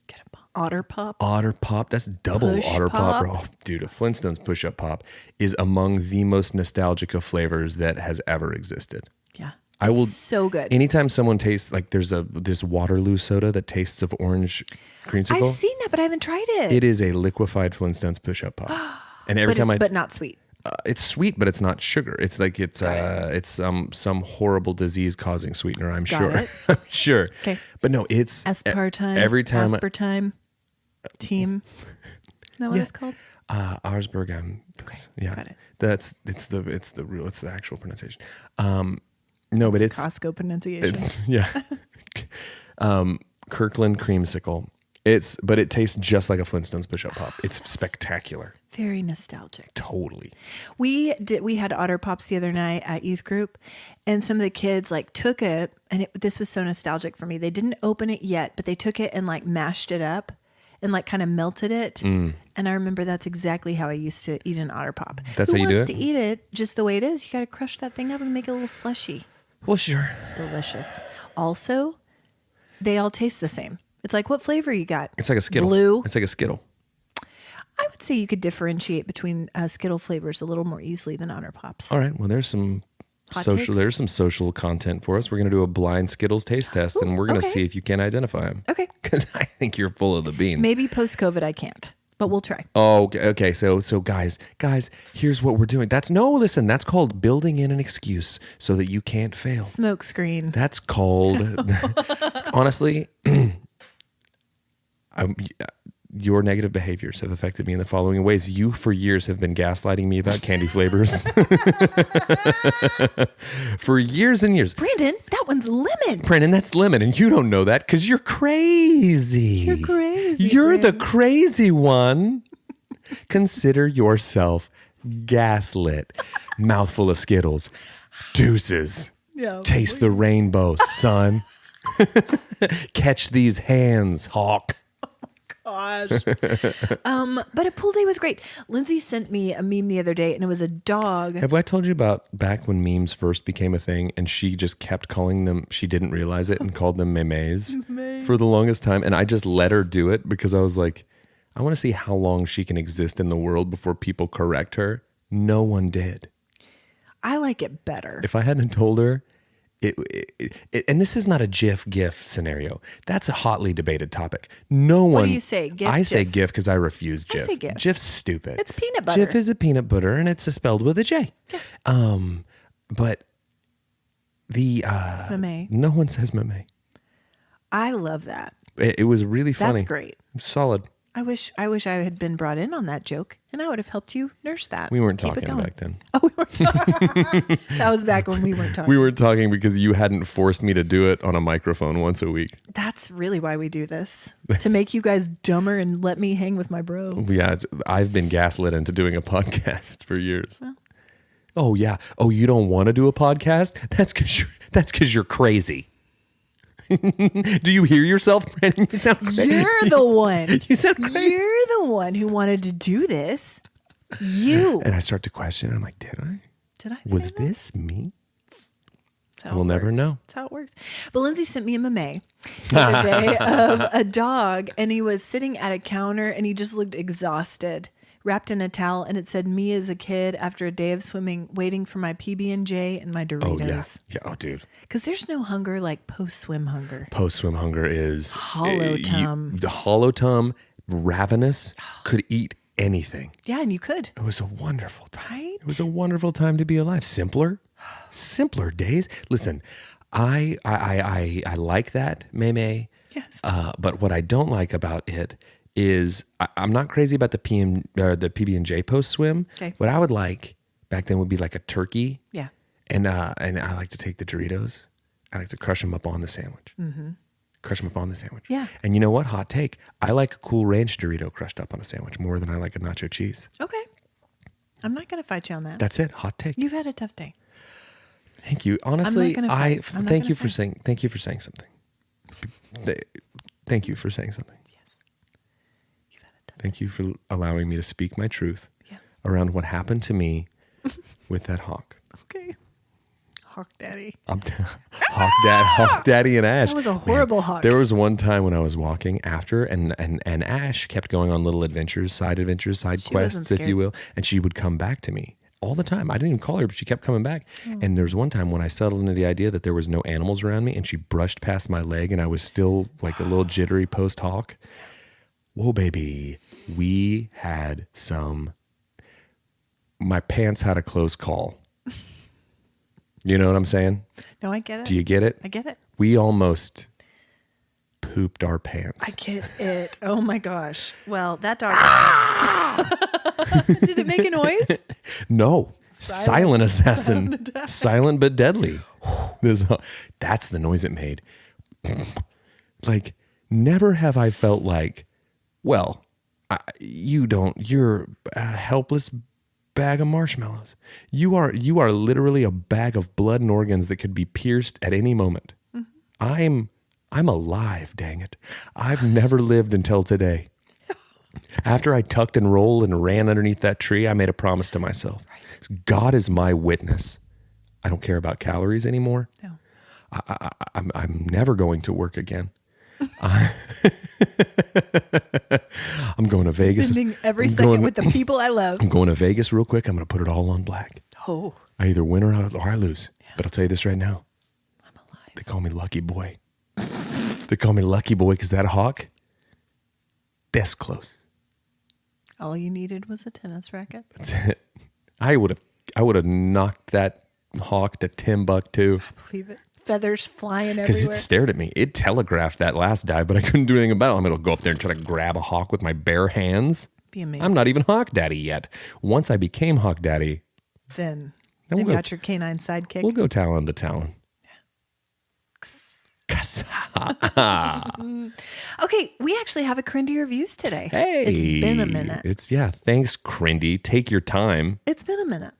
Get a otter pop. Otter pop. That's double Push otter pop. pop. Oh, dude, a Flintstones push-up pop is among the most nostalgic of flavors that has ever existed. Yeah. I will so good. Anytime someone tastes like there's this Waterloo soda that tastes of orange creamsicle. I've seen that, but I haven't tried it. It is a liquefied Flintstones push-up pop. And every time but not sweet. it's sweet, but it's not sugar. It's like it's some horrible disease-causing sweetener. I'm sure. it. I'm sure. Okay. But no, it's Aspartame. every time. Aspartame. Team. Is that what it's called? Arsberg. Yeah. got it. It's the actual pronunciation. No, but it's Costco pronunciation. Kirkland creamsicle. But it tastes just like a Flintstones push-up pop. It's spectacular. Very nostalgic. Totally. We had Otter Pops the other night at youth group, and some of the kids took it, and this was so nostalgic for me. They didn't open it yet, but they took it and mashed it up and kind of melted it. And I remember that's exactly how I used to eat an Otter Pop. That's how you do it? Who wants to eat it just the way it is? You got to crush that thing up and make it a little slushy. Well, sure. It's delicious. Also, they all taste the same. It's like, what flavor you got? It's like a Skittle. Blue. It's like a Skittle. I would say you could differentiate between Skittle flavors a little more easily than Otter Pops. All right. Well, there's some Hot social. takes? There's some social content for us. We're going to do a blind Skittles taste test, and we're going to okay. see if you can identify them. Okay. Because I think you're full of the beans. Maybe post-COVID I can't, but we'll try. Oh, okay. So guys, here's what we're doing. That's called building in an excuse so that you can't fail. Smoke screen. That's called, honestly, your negative behaviors have affected me in the following ways. You, for years, have been gaslighting me about candy flavors. For years and years. Brandon, that one's lemon. Brennan, that's lemon, and you don't know that because you're crazy. You're crazy, You're the Brandon. crazy one. Consider yourself gaslit. Mouthful of Skittles. Deuces. Yeah. Taste the rainbow, son. Catch these hands, hawk. Gosh. But a pool day was great. Lindsay sent me a meme the other day, and it was a dog. Have I told you about back when memes first became a thing and she just kept calling them, she didn't realize it and called them memes for the longest time. And I just let her do it because I was like, I want to see how long she can exist in the world before people correct her. No one did. I like it better. If I hadn't told her, and this is not a GIF scenario. That's a hotly debated topic. No one. What do you say? GIF, I say GIF? GIF because I refuse GIF. I say GIF. GIF's stupid. It's peanut butter. GIF is a peanut butter, and it's spelled with a J. Yeah. But the Meme. no one says meme. I love that. It was really funny. That's great. Solid. I wish I had been brought in on that joke, and I would have helped you nurse that. We weren't Keep it talking going. back then. Oh, we weren't talking. That was back when we weren't talking. We weren't talking because you hadn't forced me to do it on a microphone once a week. That's really why we do this, to make you guys dumber and let me hang with my bro. Yeah, I've been gaslit into doing a podcast for years. Well. Oh yeah. Oh, you don't want to do a podcast? That's because you're crazy. Do you hear yourself, Brandon? You sound crazy. You're the one. You sound crazy. You're the one who wanted to do this. You. And I start to question. I'm like, did I? Did I? Was say that? this me? That's how We'll it never works. know. That's how it works. But Lindsay sent me a meme the other day of a dog, and he was sitting at a counter, and he just looked exhausted, wrapped in a towel, and it said, "Me as a kid after a day of swimming, waiting for my PB&J and my Doritos." Oh yeah. Yeah. Oh, dude. Because there's no hunger like post-swim hunger. Post-swim hunger is Hollow tum. The hollow tum, ravenous, could eat anything. Yeah, and you could. It was a wonderful time. Right? It was a wonderful time to be alive. Simpler days. Listen, I like that meme. Yes. But what I don't like about it is I'm not crazy about the PB&J post swim. Okay. What I would like back then would be like a turkey. Yeah. And I like to take the Doritos. I like to crush them up on the sandwich. Mm-hmm. Crush them up on the sandwich. Yeah. And you know what? Hot take. I like a Cool Ranch Dorito crushed up on a sandwich more than I like a nacho cheese. Okay. I'm not going to fight you on that. That's it. Hot take. You've had a tough day. Thank you. Honestly, thank you for saying something. Thank you for saying something. Yes. You've had a tough Thank you for allowing me to speak my truth Yeah. around what happened to me with that hawk. Okay. Hawk Daddy. Hawk Daddy and Ash. That was a horrible hawk. There was one time when I was walking after and Ash kept going on little adventures, side She quests, wasn't if you scared. will. And she would come back to me all the time. I didn't even call her, but she kept coming back. And there was one time when I settled into the idea that there was no animals around me and she brushed past my leg and I was still like a little jittery post hawk. Whoa, baby. We had my pants had a close call. You know what I'm saying? No, I get it. Do you get it? I get it. We almost pooped our pants. I get it. Oh my gosh. Well, that dog. Did it make a noise? No. Silent assassin. Silent but deadly. That's the noise it made. Like, never have I felt like, well, you're a helpless bag of marshmallows. You are literally a bag of blood and organs that could be pierced at any moment. Mm-hmm. I'm alive, dang it. I've never lived until today. After I tucked and rolled and ran underneath that tree, I made a promise to myself. Right. God is my witness. I don't care about calories anymore. No. I'm never going to work again. I'm going to Vegas. Spending every second with the people I love. I'm going to Vegas real quick. I'm going to put it all on black. Oh. I either win or I lose. Yeah. But I'll tell you this right now. I'm alive. They call me Lucky Boy. They call me Lucky Boy because that hawk, best close. All you needed was a tennis racket. That's it. I would have knocked that hawk to Timbuktu. I believe it. Feathers flying Because everywhere. it stared at me. It telegraphed that last dive, but I couldn't do anything about it. I'm going to go up there and try to grab a hawk with my bare hands. Be amazing. I'm not even Hawk Daddy yet. Once I became Hawk Daddy, Then we'll you go- got your canine sidekick. we'll go talon to talon. Okay, we actually have a Crindy reviews today. Hey. It's been a minute. Thanks, Crindy. Take your time. It's been a minute.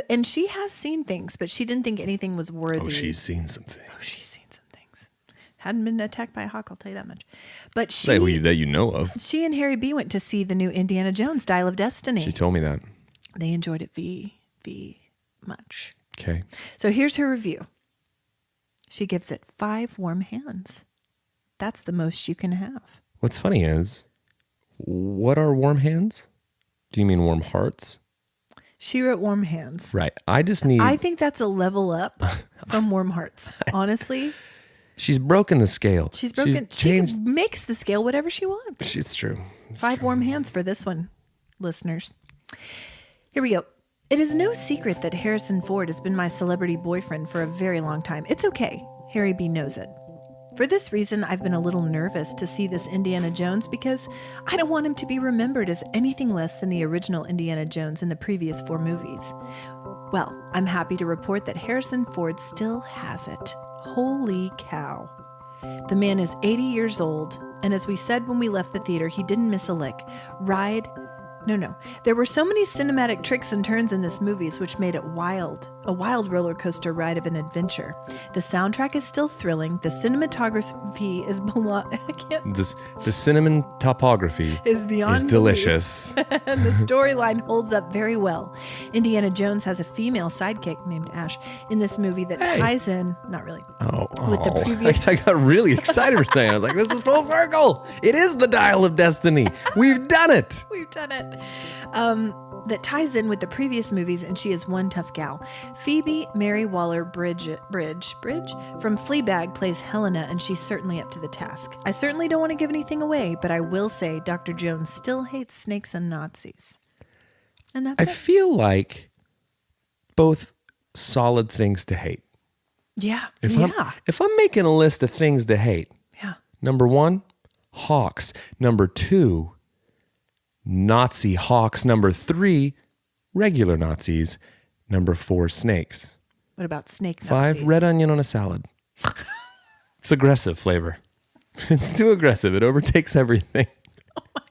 And she has seen things, but she didn't think anything was worthy. Oh, she's seen some things. She's seen some things. Hadn't been attacked by a hawk, I'll tell you that much. But That you know of. she and Harry B went to see the new Indiana Jones, Dial of Destiny. She told me that. They enjoyed it v much. Okay. So here's her review. She gives it 5 warm hands. That's the most you can have. What's funny is, what are warm hands? Do you mean warm hearts? She wrote warm hands. Right. I think that's a level up from warm hearts. Honestly, she's broken the scale. she's broken. She makes the scale whatever she wants. It's true. It's 5 true. warm hands for this one, listeners. Here we go. It is no secret that Harrison Ford has been my celebrity boyfriend for a very long time. It's okay. Harry B knows it. For this reason, I've been a little nervous to see this Indiana Jones because I don't want him to be remembered as anything less than the original Indiana Jones in the previous 4 movies. Well, I'm happy to report that Harrison Ford still has it. Holy cow. The man is 80 years old, and as we said when we left the theater, he didn't miss a lick. No. There were so many cinematic tricks and turns in this movie which made it wild. A wild roller coaster ride of an adventure. The soundtrack is still thrilling. The cinematography is The cinnamon topography is beyond delicious. And the storyline holds up very well. Indiana Jones has a female sidekick named Ash in this movie that ties in, not really, with the previous. I got really excited for that. I was like, this is full circle. It is the dial of destiny. We've done it. We've done it. That ties in with the previous movies, and she is one tough gal. Phoebe Mary Waller-Bridge from Fleabag plays Helena, and she's certainly up to the task. I certainly don't want to give anything away, but I will say Dr. Jones still hates snakes and Nazis. And that's I feel like both solid things to hate. Yeah. If I'm making a list of things to hate, number 1, hawks. Number 2, Nazi hawks. Number 3, regular Nazis. Number 4, snakes. What about snake Nazis? 5, red onion on a salad. It's aggressive flavor. It's too aggressive. It overtakes everything. Oh my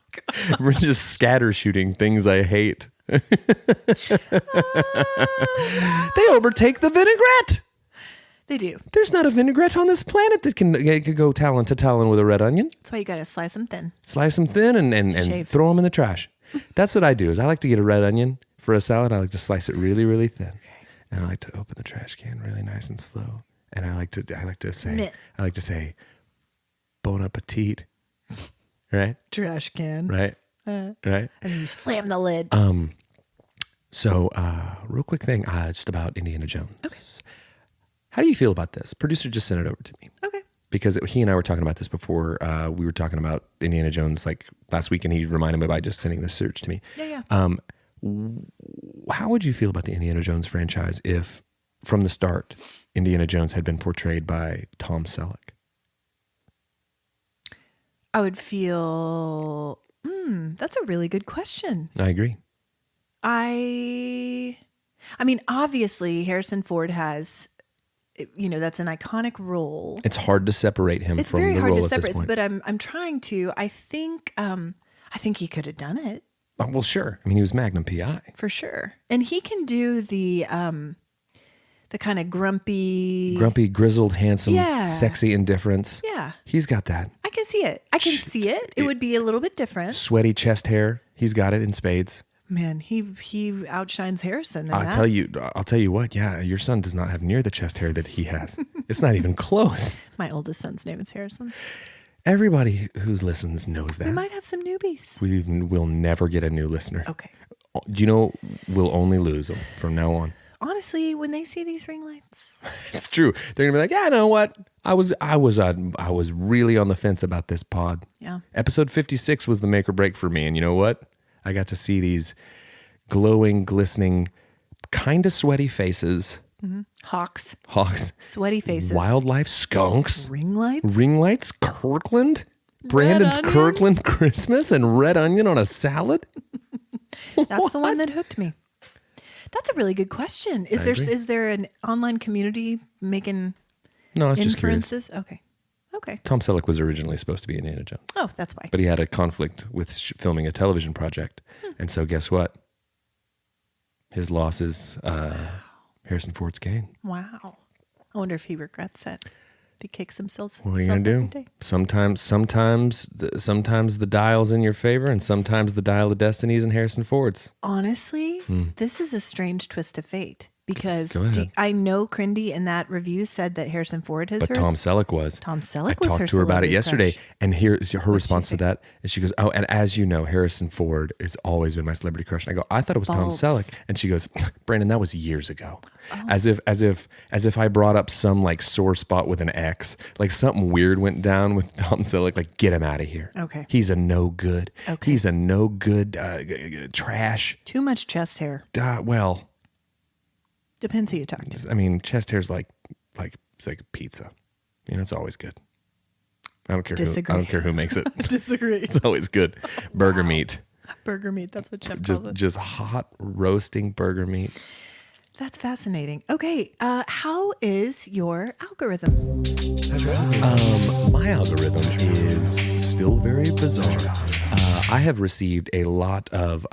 God. We're just scatter shooting things I hate. They overtake the vinaigrette. They do. There's not a vinaigrette on this planet that can go talon to talon with a red onion. That's why you got to slice them thin. Slice them thin and throw them in the trash. That's what I do. Is I like to get a red onion for a salad. I like to slice it really, really thin, and I like to open the trash can really nice and slow. And I like to say, bon appetit, right? Trash can, right, right. And you slam the lid. So, real quick thing, just about Indiana Jones. Okay. How do you feel about this? Producer just sent it over to me. Okay. Because he and I were talking about this before. We were talking about Indiana Jones like last week, and he reminded me by just sending this search to me. Yeah. How would you feel about the Indiana Jones franchise if, from the start, Indiana Jones had been portrayed by Tom Selleck? I would feel, that's a really good question. I agree. I mean, obviously, Harrison Ford has, that's an iconic role. It's hard to separate him it's from very the hard role to at separate, this point. but I'm trying to. I think he could have done it. Oh, well, sure. I mean, he was Magnum PI. For sure. And he can do the kind of grumpy, grizzled, handsome, sexy indifference. Yeah. He's got that. I can see it. It would be a little bit different. Sweaty chest hair. He's got it in spades. Man, he outshines Harrison. I'll tell you what. Yeah, your son does not have near the chest hair that he has. It's not even close. My oldest son's name is Harrison. Everybody who listens knows that. We might have some newbies. We'll never get a new listener. Okay. We'll only lose them from now on. Honestly, when they see these ring lights, it's true. They're gonna be like, yeah, you know what? I was really on the fence about this pod. Yeah. Episode 56 was the make or break for me, and you know what? I got to see these glowing, glistening, kind of sweaty faces. Mm-hmm. Hawks. Sweaty faces. Wildlife, skunks. Ring lights. Kirkland. Brandon's Kirkland Christmas and red onion on a salad. That's the one that hooked me. That's a really good question. Is there an online community making No, it's just inferences? Curious. Okay. Tom Selleck was originally supposed to be Indiana Jones. Oh, that's why. But he had a conflict with filming a television project. And so guess what? His loss is Harrison Ford's gain. Wow. I wonder if he regrets it. If he kicks himself. What are you going to do? Sometimes the dial's in your favor, and sometimes the dial of destiny is in Harrison Ford's. Honestly, this is a strange twist of fate. Because I know Crindy in that review said that Harrison Ford has But Tom Selleck was. Tom Selleck I was her talked to her about it yesterday, crush. and here's her response to that. And she goes, oh, and as you know, Harrison Ford has always been my celebrity crush. And I go, I thought it was Tom Selleck. And she goes, Brandon, that was years ago. Oh. As if I brought up some like sore spot with an X, like something weird went down with Tom Selleck, like get him out of here. Okay. He's a no good. Okay. He's a no good trash. Too much chest hair. Well, depends who you talk to. I mean, chest hair's like it's like a pizza. It's always good. I don't care. Disagree. I don't care who makes it. Disagree. It's always good. Burger meat. Burger meat. That's what Chef calls it. Just hot roasting burger meat. That's fascinating. Okay. How is your algorithm? My algorithm is still very bizarre. I have received a lot of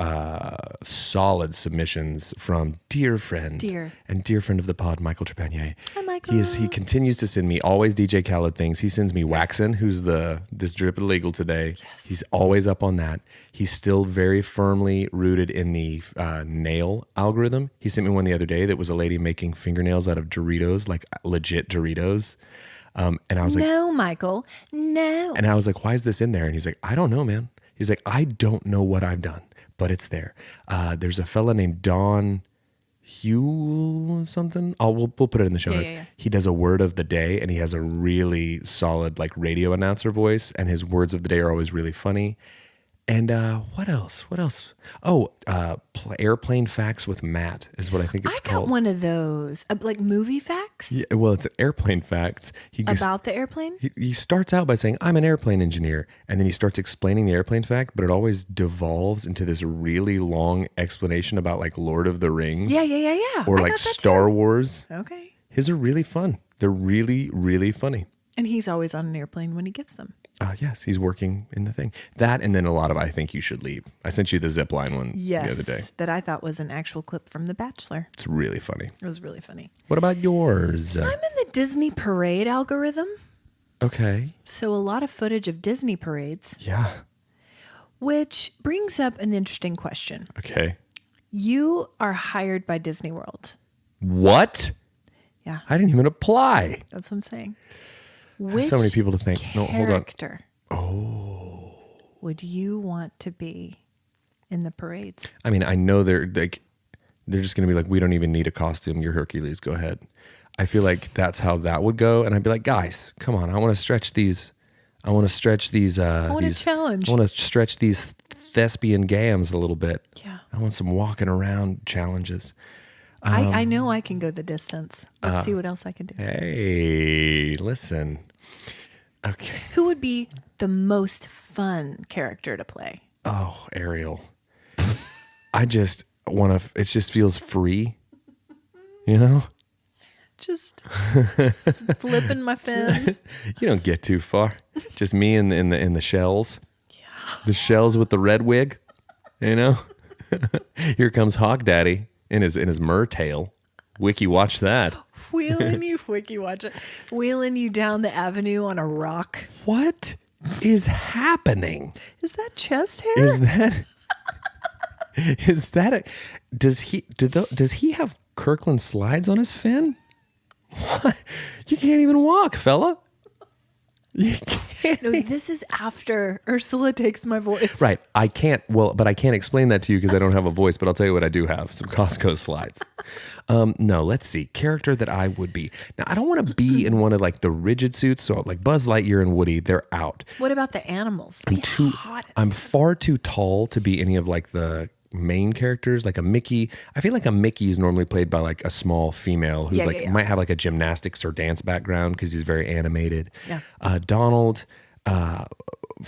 solid submissions from dear friend and dear friend of the pod, Michael Trepanier. Hi, Michael. He continues to send me always DJ Khaled things. He sends me Waxin, who's this drip illegal today. Yes. He's always up on that. He's still very firmly rooted in the nail algorithm. He sent me one the other day that was a lady making fingernails out of Doritos, like legit Doritos. And I was like, no, Michael, no. And I was like, why is this in there? And he's like, I don't know, man. He's like, I don't know what I've done, but it's there. There's a fella named Don Hugh something. We'll put it in the show notes. Yeah. He does a word of the day, and he has a really solid like radio announcer voice, and his words of the day are always really funny. And what else? Oh, airplane facts with Matt is what I think it's called. I got one of those, like movie facts. Yeah, well, it's airplane facts. About the airplane? He starts out by saying, I'm an airplane engineer. And then he starts explaining the airplane fact, but it always devolves into this really long explanation about like Lord of the Rings. Yeah. Or like Star Wars. Okay. His are really fun. They're really, really funny. And he's always on an airplane when he gives them. Yes, he's working in the thing. That and then a lot of I Think You Should Leave. I sent you the zipline one the other day. That I thought was an actual clip from The Bachelor. It's really funny. It was really funny. What about yours? I'm in the Disney parade algorithm. Okay. So a lot of footage of Disney parades. Yeah. Which brings up an interesting question. Okay. You are hired by Disney World. What? Yeah. I didn't even apply. That's what I'm saying. So many people to think. No, hold on. Oh. Would you want to be in the parades? I mean, I know they're just going to be like, we don't even need a costume. You're Hercules. Go ahead. I feel like that's how that would go. And I'd be like, guys, come on. I want to stretch these. I want to stretch these. I want to challenge. I want to stretch these thespian gams a little bit. Yeah. I want some walking around challenges. I know I can go the distance. Let's see what else I can do. Hey, listen. Okay. Who would be the most fun character to play? Oh, Ariel. I just want to, it just feels free, you know? Just flipping my fins. You don't get too far. Just me in the shells. Yeah. The shells with the red wig, you know? Here comes Hawk Daddy in his mer tail. Wiki, watch that. Wheeling you down the avenue on a rock. What is happening? Is that chest hair? Does he have Kirkland slides on his fin? What? You can't even walk, fella. You can't. No, this is after Ursula takes my voice. Right. I can't explain that to you because I don't have a voice, but I'll tell you what I do have. Some Costco slides. No, let's see. Character that I would be. Now, I don't want to be in one of like the rigid suits. So like Buzz Lightyear and Woody, they're out. What about the animals? I'm far too tall to be any of like the main characters, like a Mickey. I feel like a Mickey is normally played by like a small female who's might have like a gymnastics or dance background because he's very animated. Yeah. Donald,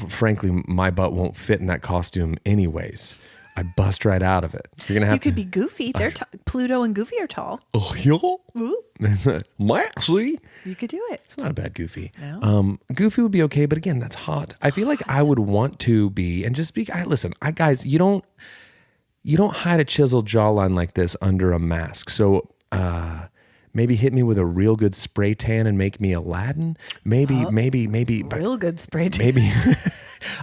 frankly, my butt won't fit in that costume anyways. I'd bust right out of it. You're gonna have. You could be Goofy. They're Pluto and Goofy are tall. Oh, yeah. Actually, you could do it. It's not a bad Goofy. No. Goofy would be okay, but again, that's hot. I feel like I would want to be and just be. Listen, guys, you don't hide a chiseled jawline like this under a mask. So maybe hit me with a real good spray tan and make me Aladdin. Maybe. Real good spray tan. Maybe.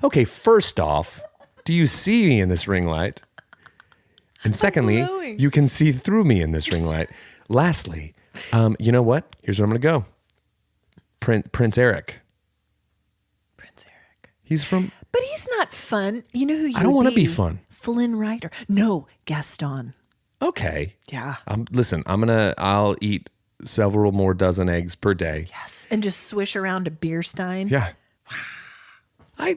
Okay, first off, do you see me in this ring light? And secondly, you can see through me in this ring light. Lastly, you know what? Here's where I'm going to go. Prince Eric. Prince Eric. He's from... But he's not fun. You know who you I don't want to be fun. Flynn Rider. No, Gaston. Okay. Yeah. Listen, I'll eat several more dozen eggs per day. Yes. And just swish around a beer stein. Yeah. I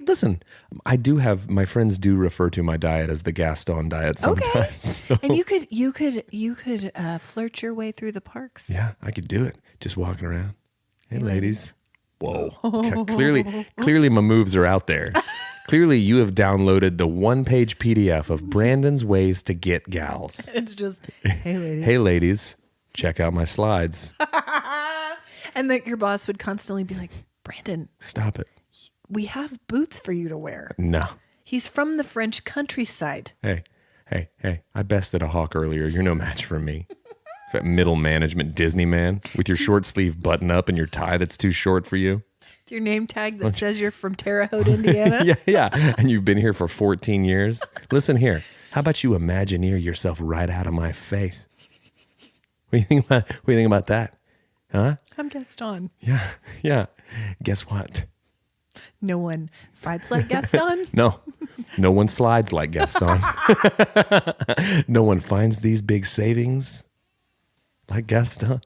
do have, my friends do refer to my diet as the Gaston diet sometimes. Okay. So. And you could flirt your way through the parks. Yeah, I could do it. Just walking around. Hey, ladies. whoa. Clearly my moves are out there. Clearly you have downloaded the 1-page PDF of Brandon's ways to get gals. It's just, hey, ladies. Hey, ladies, check out my slides. And then your boss would constantly be like, Brandon, stop it. We have boots for you to wear. No. He's from the French countryside. Hey, I bested a hawk earlier. You're no match for me. That middle management Disney man with your short sleeve button up and your tie that's too short for you. Your name tag that says you're from Terre Haute, Indiana. yeah. And you've been here for 14 years. Listen here. How about you imagineer yourself right out of my face? What do you think about that? Huh? I'm Gaston. Yeah. Guess what? No one fights like Gaston. No one slides like Gaston. No one finds these big savings like Gaston.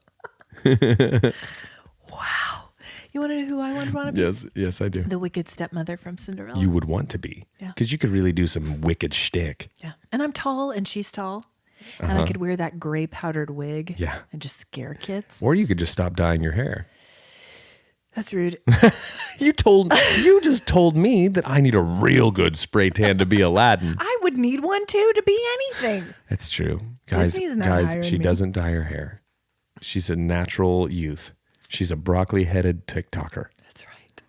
Wow. You want to know who I want to be? Yes, I do. The wicked stepmother from Cinderella. You would want to be. Yeah. Because you could really do some wicked shtick. Yeah. And I'm tall and she's tall. And I could wear that gray powdered wig. Yeah. And just scare kids. Or you could just stop dyeing your hair. That's rude. You just told me that I need a real good spray tan to be Aladdin. I would need one too to be anything. That's true. Guys, Disney's not hiring she me. doesn't dye her hair. She's a natural youth. She's a broccoli-headed TikToker. That's right.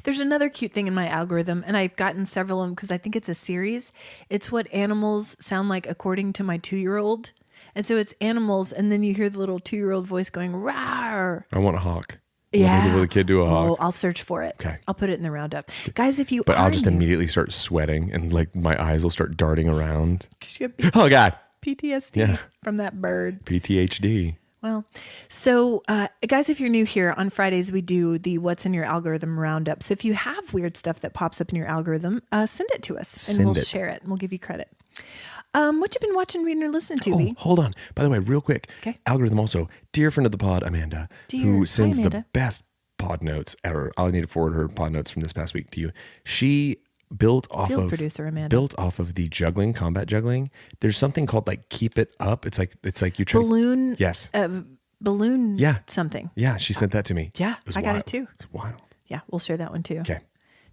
There's another cute thing in my algorithm, and I've gotten several of them because I think it's a series. It's what animals sound like according to my 2-year-old. And so it's animals, and then you hear the little 2-year-old voice going, rawr. I want a hawk. Yeah. Will the kid do a hawk? Oh, I'll search for it. Okay. I'll put it in the roundup. Guys, if you But are I'll just new- immediately start sweating and like my eyes will start darting around. 'Cause you have Oh God. PTSD Yeah. from that bird. PTHD. Well, so guys, if you're new here, on Fridays we do the What's in Your Algorithm roundup. So if you have weird stuff that pops up in your algorithm, send it to us and we'll share it and we'll give you credit. What you been watching, reading, or listening to, V? Hold on. By the way, real quick. Okay. Algorithm also, dear friend of the pod, Amanda, who sends Hi, the Amanda. best pod notes ever. I'll need to forward her pod notes from this past week to you. She built off Field of producer Amanda. built off of the combat juggling. There's something called like keep it up. It's like you try Balloon. Yes. Balloon. Yeah. Something. Yeah, she sent that to me. Yeah, was I got it wild. too. It's wild. Yeah, we'll share that one too. Okay.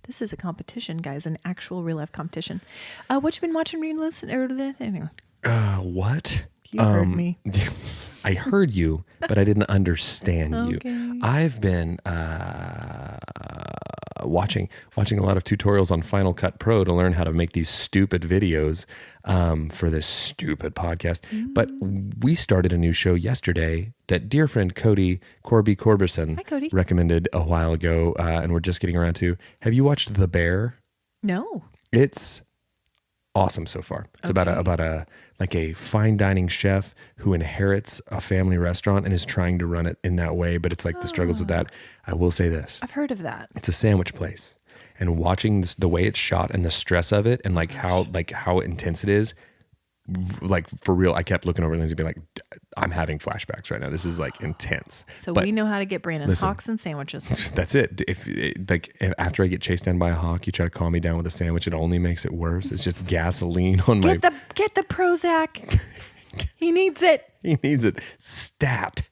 This is a competition, guys, an actual real life competition. What you been watching, reading, listening, or anyway? What? You heard me. I heard you, but I didn't understand Okay. you. I've been watching a lot of tutorials on Final Cut Pro to learn how to make these stupid videos for this stupid podcast. But we started a new show yesterday that dear friend Cody Corberson Hi, Cody. recommended a while ago, and we're just getting around to. Have you watched The Bear? No. It's awesome so far. It's about a like a fine dining chef who inherits a family restaurant and is trying to run it in that way, but it's like the struggles of that. I will say this. I've heard of that. It's a sandwich place. And watching the way it's shot and the stress of it and like how intense it is, like for real, I kept looking over at Lindsay being like, I'm having flashbacks right now. This is like intense. So But we know how to get Brandon listen. hawks and sandwiches. that's it. If after I get chased down by a hawk, you try to calm me down with a sandwich, it only makes it worse. It's just gasoline on my. Get the Prozac. He needs it. He needs it. Stat.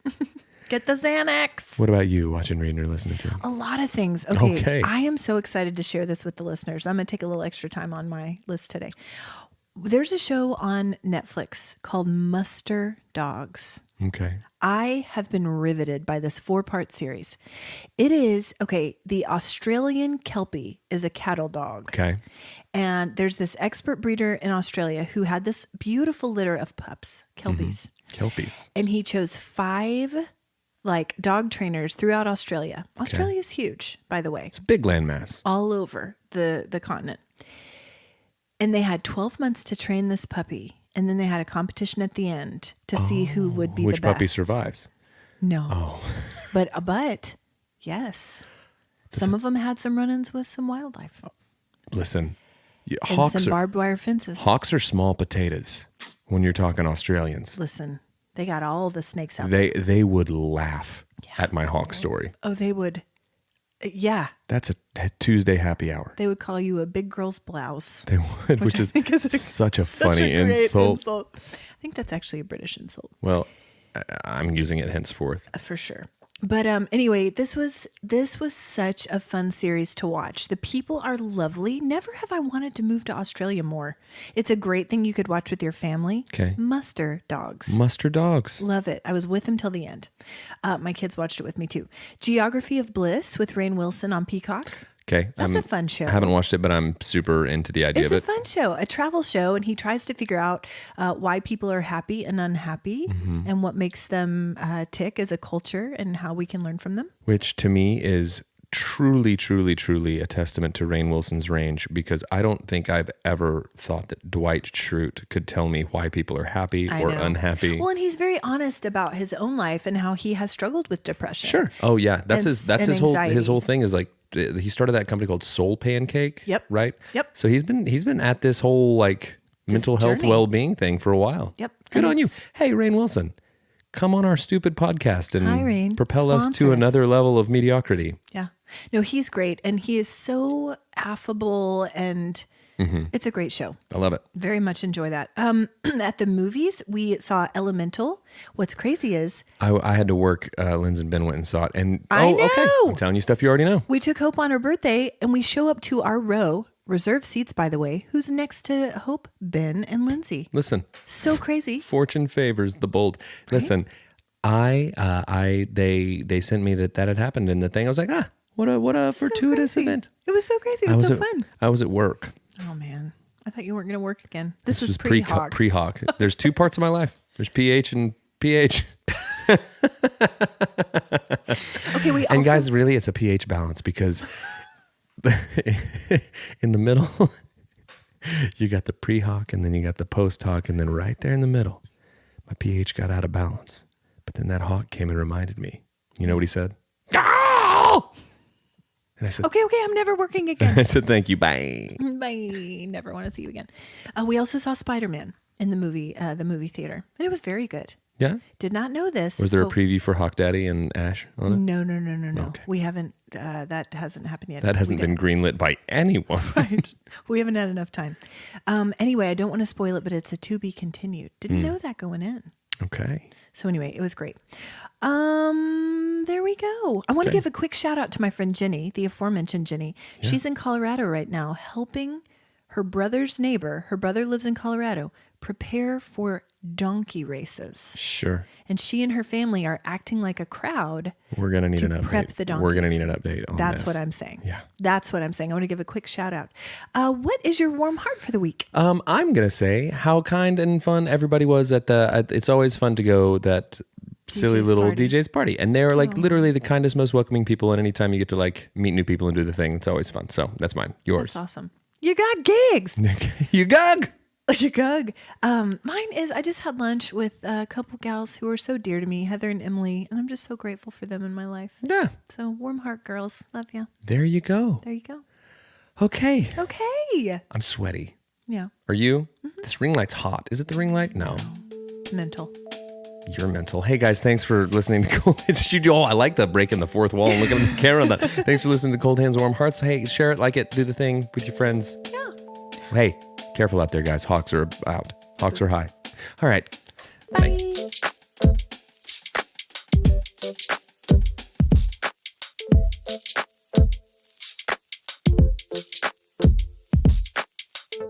Get the Xanax. What about you? Watching, reading, or listening to? A lot of things. Okay. Okay. I am so excited to share this with the listeners. I'm going to take a little extra time on my list today. There's a show on Netflix called Muster Dogs. Okay. I have been riveted by this 4-part series. It is, the Australian Kelpie is a cattle dog. Okay. And there's this expert breeder in Australia who had this beautiful litter of pups, Kelpies. Kelpies. And he chose 5 dog trainers throughout Australia. Australia is huge, by the way. It's a big landmass. All over the continent. And they had 12 months to train this puppy. And then they had a competition at the end to see who would be the Which best. puppy survives? No. Oh. But yes. Some of them had some run-ins with some wildlife. Listen, And some barbed wire fences. hawks are small potatoes when you're talking Australians. Listen, they got all the snakes out. They would laugh at my hawk story. Oh, they would. Yeah. That's a Tuesday happy hour. They would call you a big girl's blouse. They would, which I is think is such a such funny a great insult. I think that's actually a British insult. Well, I'm using it henceforth. For sure. But anyway, this was such a fun series to watch. The people are lovely. Never have I wanted to move to Australia more. It's a great thing you could watch with your family. Okay. Muster Dogs. Muster Dogs. Love it. I was with them till the end. My kids watched it with me too. Geography of Bliss with Rainn Wilson on Peacock. Okay. That's a fun show. I haven't watched it, but I'm super into the idea of it. It's a fun show, a travel show, and he tries to figure out why people are happy and unhappy and what makes them tick as a culture and how we can learn from them. Which to me is truly, truly, truly a testament to Rainn Wilson's range, because I don't think I've ever thought that Dwight Schrute could tell me why people are happy or unhappy. Well, and he's very honest about his own life and how he has struggled with depression. Sure. Oh yeah, that's his anxiety. his whole thing is like, he started that company called Soul Pancake. Yep. Right. Yep. So he's been at this whole like mental health well-being thing for a while. Yep. Good on you. Hey, Rainn Wilson, come on our stupid podcast and Hi, Rainn. propel us to another level of mediocrity. Yeah. No, he's great. And he is so affable and it's a great show. I love it. Very much enjoy that. At the movies, we saw Elemental. What's crazy is I had to work. Linz and Ben went and saw it. And I know. Okay. I'm telling you stuff you already know. We took Hope on her birthday and we show up to our row, reserved seats, by the way. Who's next to Hope? Ben and Lindsay. Listen. So crazy. Fortune favors the bold. Right? Listen, they sent me that had happened in the thing. I was like, what a fortuitous event. It was so crazy. It was so fun. I was at work. Oh man. I thought you weren't going to work again. This was pre-hawk. Pre-hawk. There's two parts of my life. There's PH and PH. Okay, and guys, really, it's a pH balance, because in the middle, you got the pre-hawk and then you got the post-hawk, and then right there in the middle, my pH got out of balance. But then that hawk came and reminded me. You know what he said? Oh! And I said, okay, I'm never working again. I said, thank you. Bye. Bye. Never want to see you again. We also saw Spider-Man in the movie theater, and it was very good. Yeah. Did not know this. Was there a preview for Hawk Daddy and Ash on it? No. Okay. We haven't, that hasn't happened yet. That hasn't been greenlit by anyone. Right. We haven't had enough time. Anyway, I don't want to spoil it, but it's a to be continued. Didn't know that going in. Okay. So anyway, it was great. There we go. I want to give a quick shout out to my friend Jenny, the aforementioned Jenny. Yeah. She's in Colorado right now helping her brother's neighbor. Her brother lives in Colorado. Prepare for donkey races. Sure. And she and her family are acting like a crowd. We're going to need an update. Prep the donkeys. We're going to need an update on That's this. what I'm saying. Yeah. That's what I'm saying. I want to give a quick shout out. What is your warm heart for the week? I'm going to say how kind and fun everybody was at it's always fun to go that silly little DJ's party. And they're like literally the kindest, most welcoming people. And anytime you get to like meet new people and do the thing, it's always fun. So that's mine. Yours. That's awesome. You got gigs. You gug. You gug. Mine is I just had lunch with a couple gals who are so dear to me, Heather and Emily, and I'm just so grateful for them in my life. Yeah. So warm heart, girls. Love you. There you go. There you go. Okay. I'm sweaty. Yeah. Are you? Mm-hmm. This ring light's hot. Is it the ring light? No. Mental. You're mental. Hey guys, thanks for listening to Cold Hands. I like the breaking the fourth wall and looking at the camera on that. Thanks for listening to Cold Hands, Warm Hearts. Hey, share it, like it, do the thing with your friends. Yeah. Hey, careful out there, guys. Hawks are out. Hawks are high. All right. Bye.